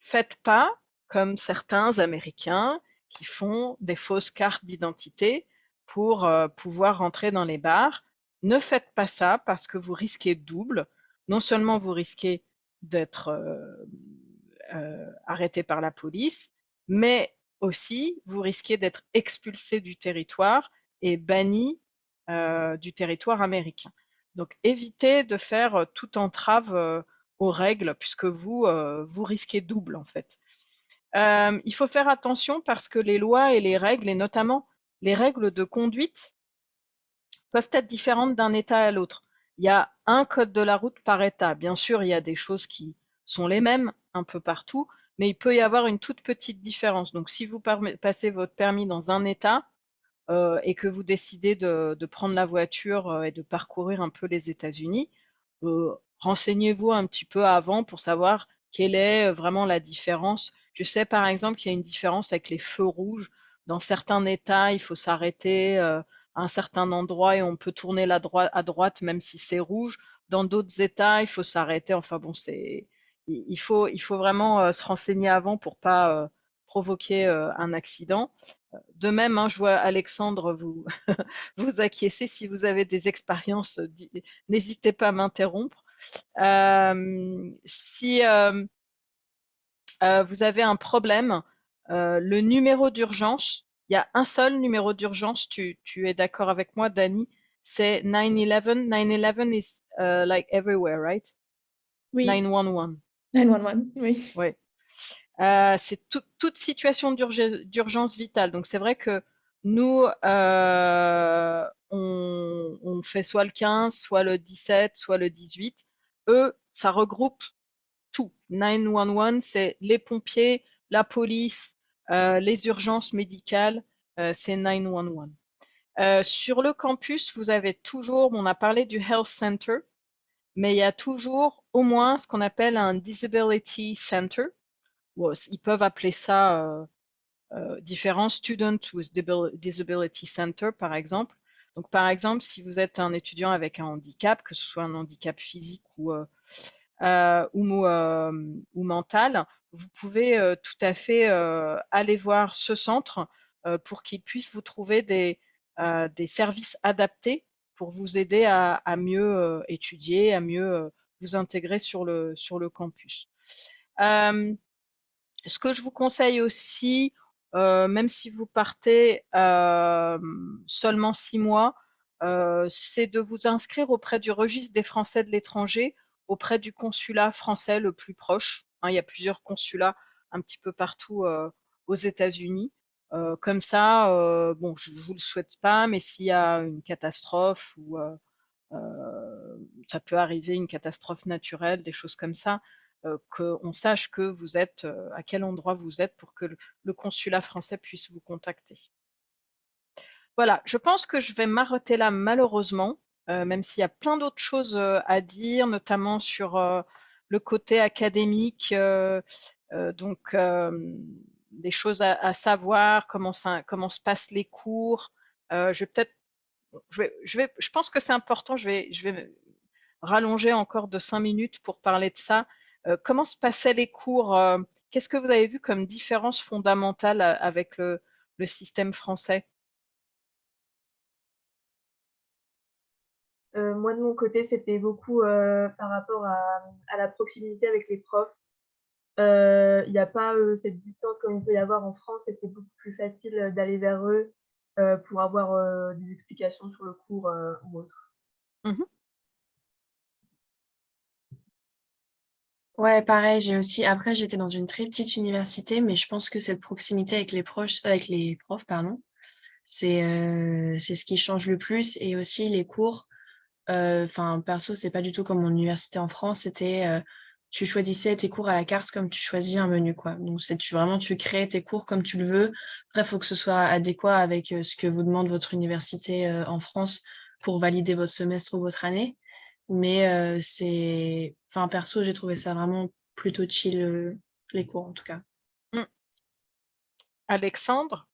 faites pas comme certains Américains qui font des fausses cartes d'identité pour pouvoir rentrer dans les bars. Ne faites pas ça parce que vous risquez double. Non seulement vous risquez d'être arrêté par la police, mais aussi vous risquez d'être expulsé du territoire et banni du territoire américain. Donc évitez de faire toute entrave aux règles puisque vous risquez double en fait. Il faut faire attention parce que les lois et les règles, et notamment les règles de conduite, peuvent être différentes d'un État à l'autre. Il y a un code de la route par État. Bien sûr, il y a des choses qui sont les mêmes un peu partout, mais il peut y avoir une toute petite différence. Donc, si vous passez votre permis dans un État et que vous décidez de prendre la voiture et de parcourir un peu les États-Unis, renseignez-vous un petit peu avant pour savoir quelle est vraiment la différence. Je sais par exemple qu'il y a une différence avec les feux rouges. Dans certains États, il faut s'arrêter à un certain endroit et on peut tourner à droite même si c'est rouge. Dans d'autres États, il faut s'arrêter. Enfin bon, il faut vraiment se renseigner avant pour pas provoquer un accident. De même, hein, je vois Alexandre vous acquiescer. Si vous avez des expériences, n'hésitez pas à m'interrompre. Si vous avez un problème, le numéro d'urgence, il y a un seul numéro d'urgence, tu es d'accord avec moi, Dani, c'est 911. 911 is like everywhere, right? Oui, 911. 911, oui. Oui. C'est toute situation d'urgence vitale. Donc c'est vrai que nous, on fait soit le 15, soit le 17, soit le 18. Eux, ça regroupe tout. 911, c'est les pompiers, la police, les urgences médicales, c'est 911. Sur le campus, vous avez toujours, on a parlé du Health Center, mais il y a toujours au moins ce qu'on appelle un Disability Center. Bon, ils peuvent appeler ça différents Student with Disability Center, par exemple. Donc, par exemple, si vous êtes un étudiant avec un handicap, que ce soit un handicap physique ou mental, vous pouvez tout à fait aller voir ce centre pour qu'il puisse vous trouver des services adaptés pour vous aider à mieux étudier, à mieux vous intégrer sur le campus. Ce que je vous conseille aussi, même si vous partez seulement 6 mois, c'est de vous inscrire auprès du registre des Français de l'étranger, auprès du consulat français le plus proche. Hein, il y a plusieurs consulats un petit peu partout aux États-Unis. Comme ça, bon, je ne vous le souhaite pas, mais s'il y a une catastrophe ou ça peut arriver, une catastrophe naturelle, des choses comme ça, qu'on sache que vous êtes, à quel endroit vous êtes pour que le consulat français puisse vous contacter. Voilà, je pense que je vais m'arrêter là malheureusement, même s'il y a plein d'autres choses à dire, notamment sur le côté académique, donc des choses à savoir, comment se passent les cours. Je vais peut-être je pense que c'est important, je vais rallonger encore de 5 minutes pour parler de ça. Comment se passaient les cours? Qu'est-ce que vous avez vu comme différence fondamentale avec le système français? Moi, de mon côté, c'était beaucoup par rapport à la proximité avec les profs. Il n'y a pas cette distance comme il peut y avoir en France et c'est beaucoup plus facile d'aller vers eux pour avoir des explications sur le cours ou autre. Mmh. Ouais, pareil, j'ai aussi après j'étais dans une très petite université, mais je pense que cette proximité avec avec les profs, pardon, c'est ce qui change le plus et aussi les cours. Enfin, perso, c'est pas du tout comme mon université en France, c'était, tu choisissais tes cours à la carte comme tu choisis un menu, quoi. Donc tu crées tes cours comme tu le veux. Après, il faut que ce soit adéquat avec, ce que vous demande votre université, en France pour valider votre semestre ou votre année. Mais, enfin, perso, j'ai trouvé ça vraiment plutôt chill, les cours, en tout cas. Mmh. Alexandre?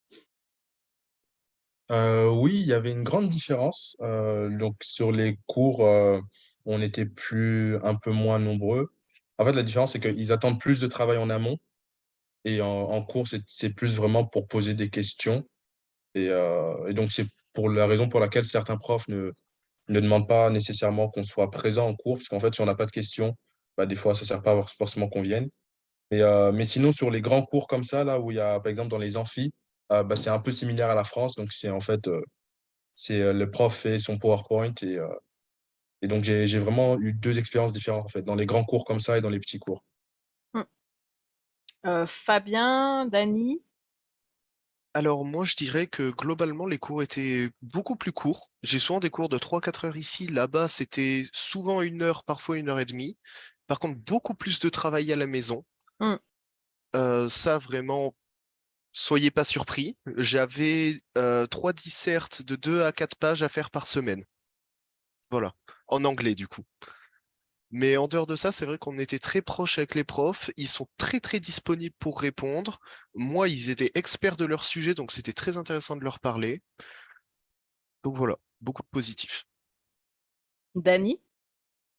Oui, il y avait une grande différence. Donc sur les cours, on était un peu moins nombreux. En fait, la différence, c'est qu'ils attendent plus de travail en amont et en cours, c'est plus vraiment pour poser des questions. Et donc, c'est pour la raison pour laquelle certains profs ne demandent pas nécessairement qu'on soit présent en cours, parce qu'en fait, si on n'a pas de questions, bah, des fois, ça ne sert pas forcément qu'on vienne. Mais sinon, sur les grands cours comme ça, là où il y a, par exemple, dans les amphis, bah, c'est un peu similaire à la France. Donc, c'est en fait, le prof fait son PowerPoint. Et donc, j'ai vraiment eu deux expériences différentes, en fait, dans les grands cours comme ça et dans les petits cours. Mmh. Fabien, Dani? Alors moi, je dirais que globalement, les cours étaient beaucoup plus courts. J'ai souvent des cours de 3-4 heures ici. Là-bas, c'était souvent 1 heure, parfois 1 heure et demie. Par contre, beaucoup plus de travail à la maison. Mmh. Ça, vraiment, soyez pas surpris. J'avais 3 dissertes de 2 à 4 pages à faire par semaine. Voilà, en anglais du coup. Mais en dehors de ça, c'est vrai qu'on était très proches avec les profs. Ils sont très très disponibles pour répondre. Moi, ils étaient experts de leur sujet, donc c'était très intéressant de leur parler. Donc voilà, beaucoup de positifs. Dani?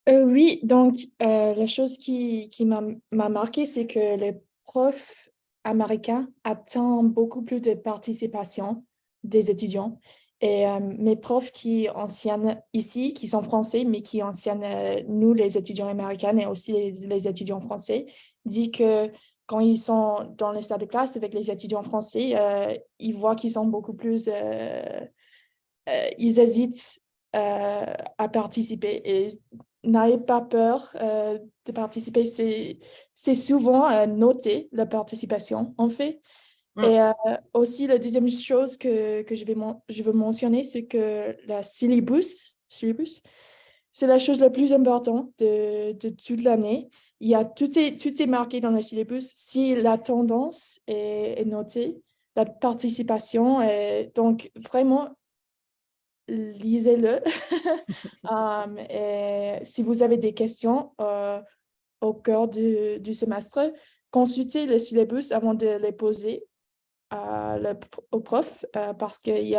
Oui, donc la chose qui m'a marqué, c'est que les profs américains attendent beaucoup plus de participation des étudiants. Et mes profs qui enseignent ici, qui sont français, mais qui enseignent nous, les étudiants américains et aussi les étudiants français, disent que quand ils sont dans les salles de classe avec les étudiants français, ils voient qu'ils sont beaucoup plus... ils hésitent à participer. Et n'ayez pas peur de participer. C'est souvent noté, la participation, en fait. Et aussi, la deuxième chose que je veux mentionner, c'est que la syllabus, c'est la chose la plus importante de toute l'année. Tout est marqué dans le syllabus. Si la tendance est notée, la participation est donc vraiment lisez-le. Et si vous avez des questions au cœur du semestre, consultez le syllabus avant de les poser au prof parce qu'ils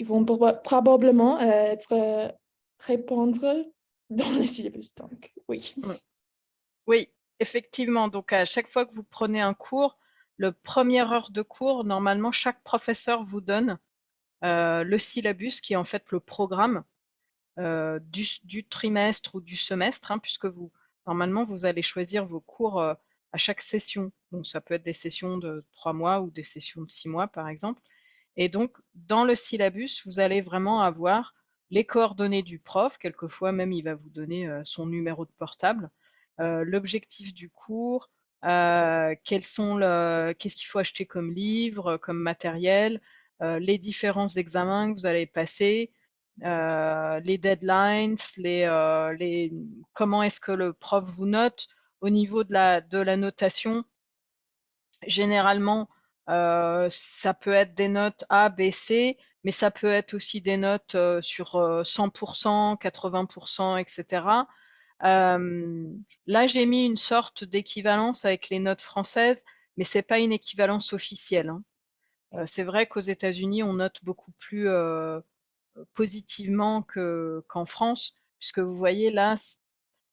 vont probablement être répondre dans le syllabus. Donc, oui. Oui, effectivement. Donc, à chaque fois que vous prenez un cours, le première heure de cours, normalement, chaque professeur vous donne le syllabus, qui est en fait le programme du trimestre ou du semestre, hein, puisque normalement, vous allez choisir vos cours à chaque session. Donc, ça peut être des sessions de 3 mois ou des sessions de 6 mois, par exemple. Et donc, dans le syllabus, vous allez vraiment avoir les coordonnées du prof. Quelquefois, même, il va vous donner son numéro de portable, l'objectif du cours, qu'est-ce qu'il faut acheter comme livre, comme matériel, les différents examens que vous allez passer, les deadlines, comment est-ce que le prof vous note au niveau de la notation. Généralement, ça peut être des notes A, B, C, mais ça peut être aussi des notes sur 100%, 80%, etc. Là, j'ai mis une sorte d'équivalence avec les notes françaises, mais c'est pas une équivalence officielle, hein. C'est vrai qu'aux États-Unis, on note beaucoup plus positivement qu'en France, puisque vous voyez là,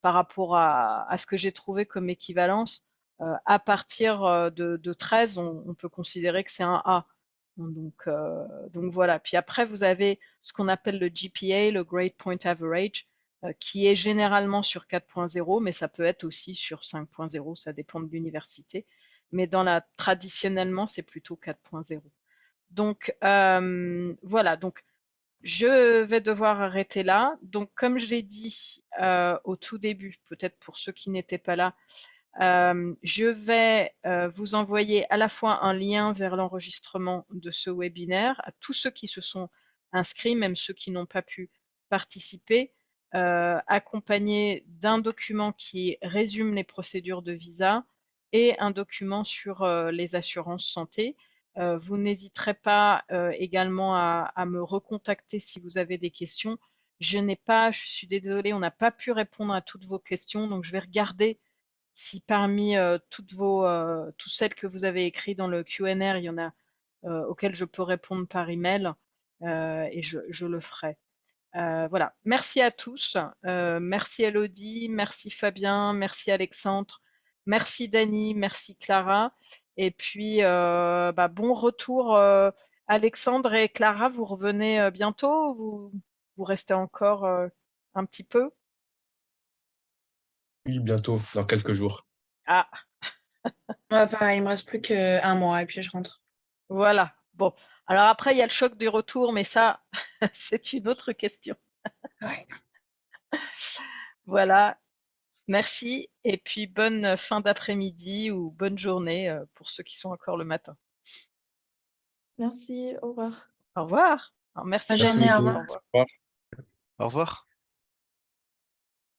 par rapport à ce que j'ai trouvé comme équivalence, à partir de 13, on peut considérer que c'est un A. Donc voilà. Puis après, vous avez ce qu'on appelle le GPA, le Grade Point Average, qui est généralement sur 4.0, mais ça peut être aussi sur 5.0, ça dépend de l'université. Mais traditionnellement, c'est plutôt 4.0. Donc voilà. Donc je vais devoir arrêter là. Donc, comme je l'ai dit au tout début, peut-être pour ceux qui n'étaient pas là, je vais vous envoyer à la fois un lien vers l'enregistrement de ce webinaire à tous ceux qui se sont inscrits, même ceux qui n'ont pas pu participer, accompagné d'un document qui résume les procédures de visa et un document sur les assurances santé. Vous n'hésiterez pas également à me recontacter si vous avez des questions. Je suis désolée, on n'a pas pu répondre à toutes vos questions, donc je vais regarder si parmi toutes celles que vous avez écrites dans le Q&A, il y en a auxquelles je peux répondre par email et je le ferai. Voilà. Merci à tous. Merci Elodie, merci Fabien, merci Alexandre, merci Dani, merci Clara. Et puis, bon retour Alexandre et Clara, vous revenez bientôt ou vous restez encore un petit peu? Oui, bientôt, dans quelques jours. Ah, Ouais, pareil, il me reste plus qu'un mois et puis je rentre. voilà. Bon. Alors après, il y a le choc du retour, mais ça, c'est une autre question. Ouais. Voilà. Merci et puis bonne fin d'après-midi ou bonne journée pour ceux qui sont encore le matin. Merci, au revoir. Au revoir. Alors, merci Bonne Dani. journée, au Merci revoir. beaucoup. Au revoir. Au revoir. Au revoir.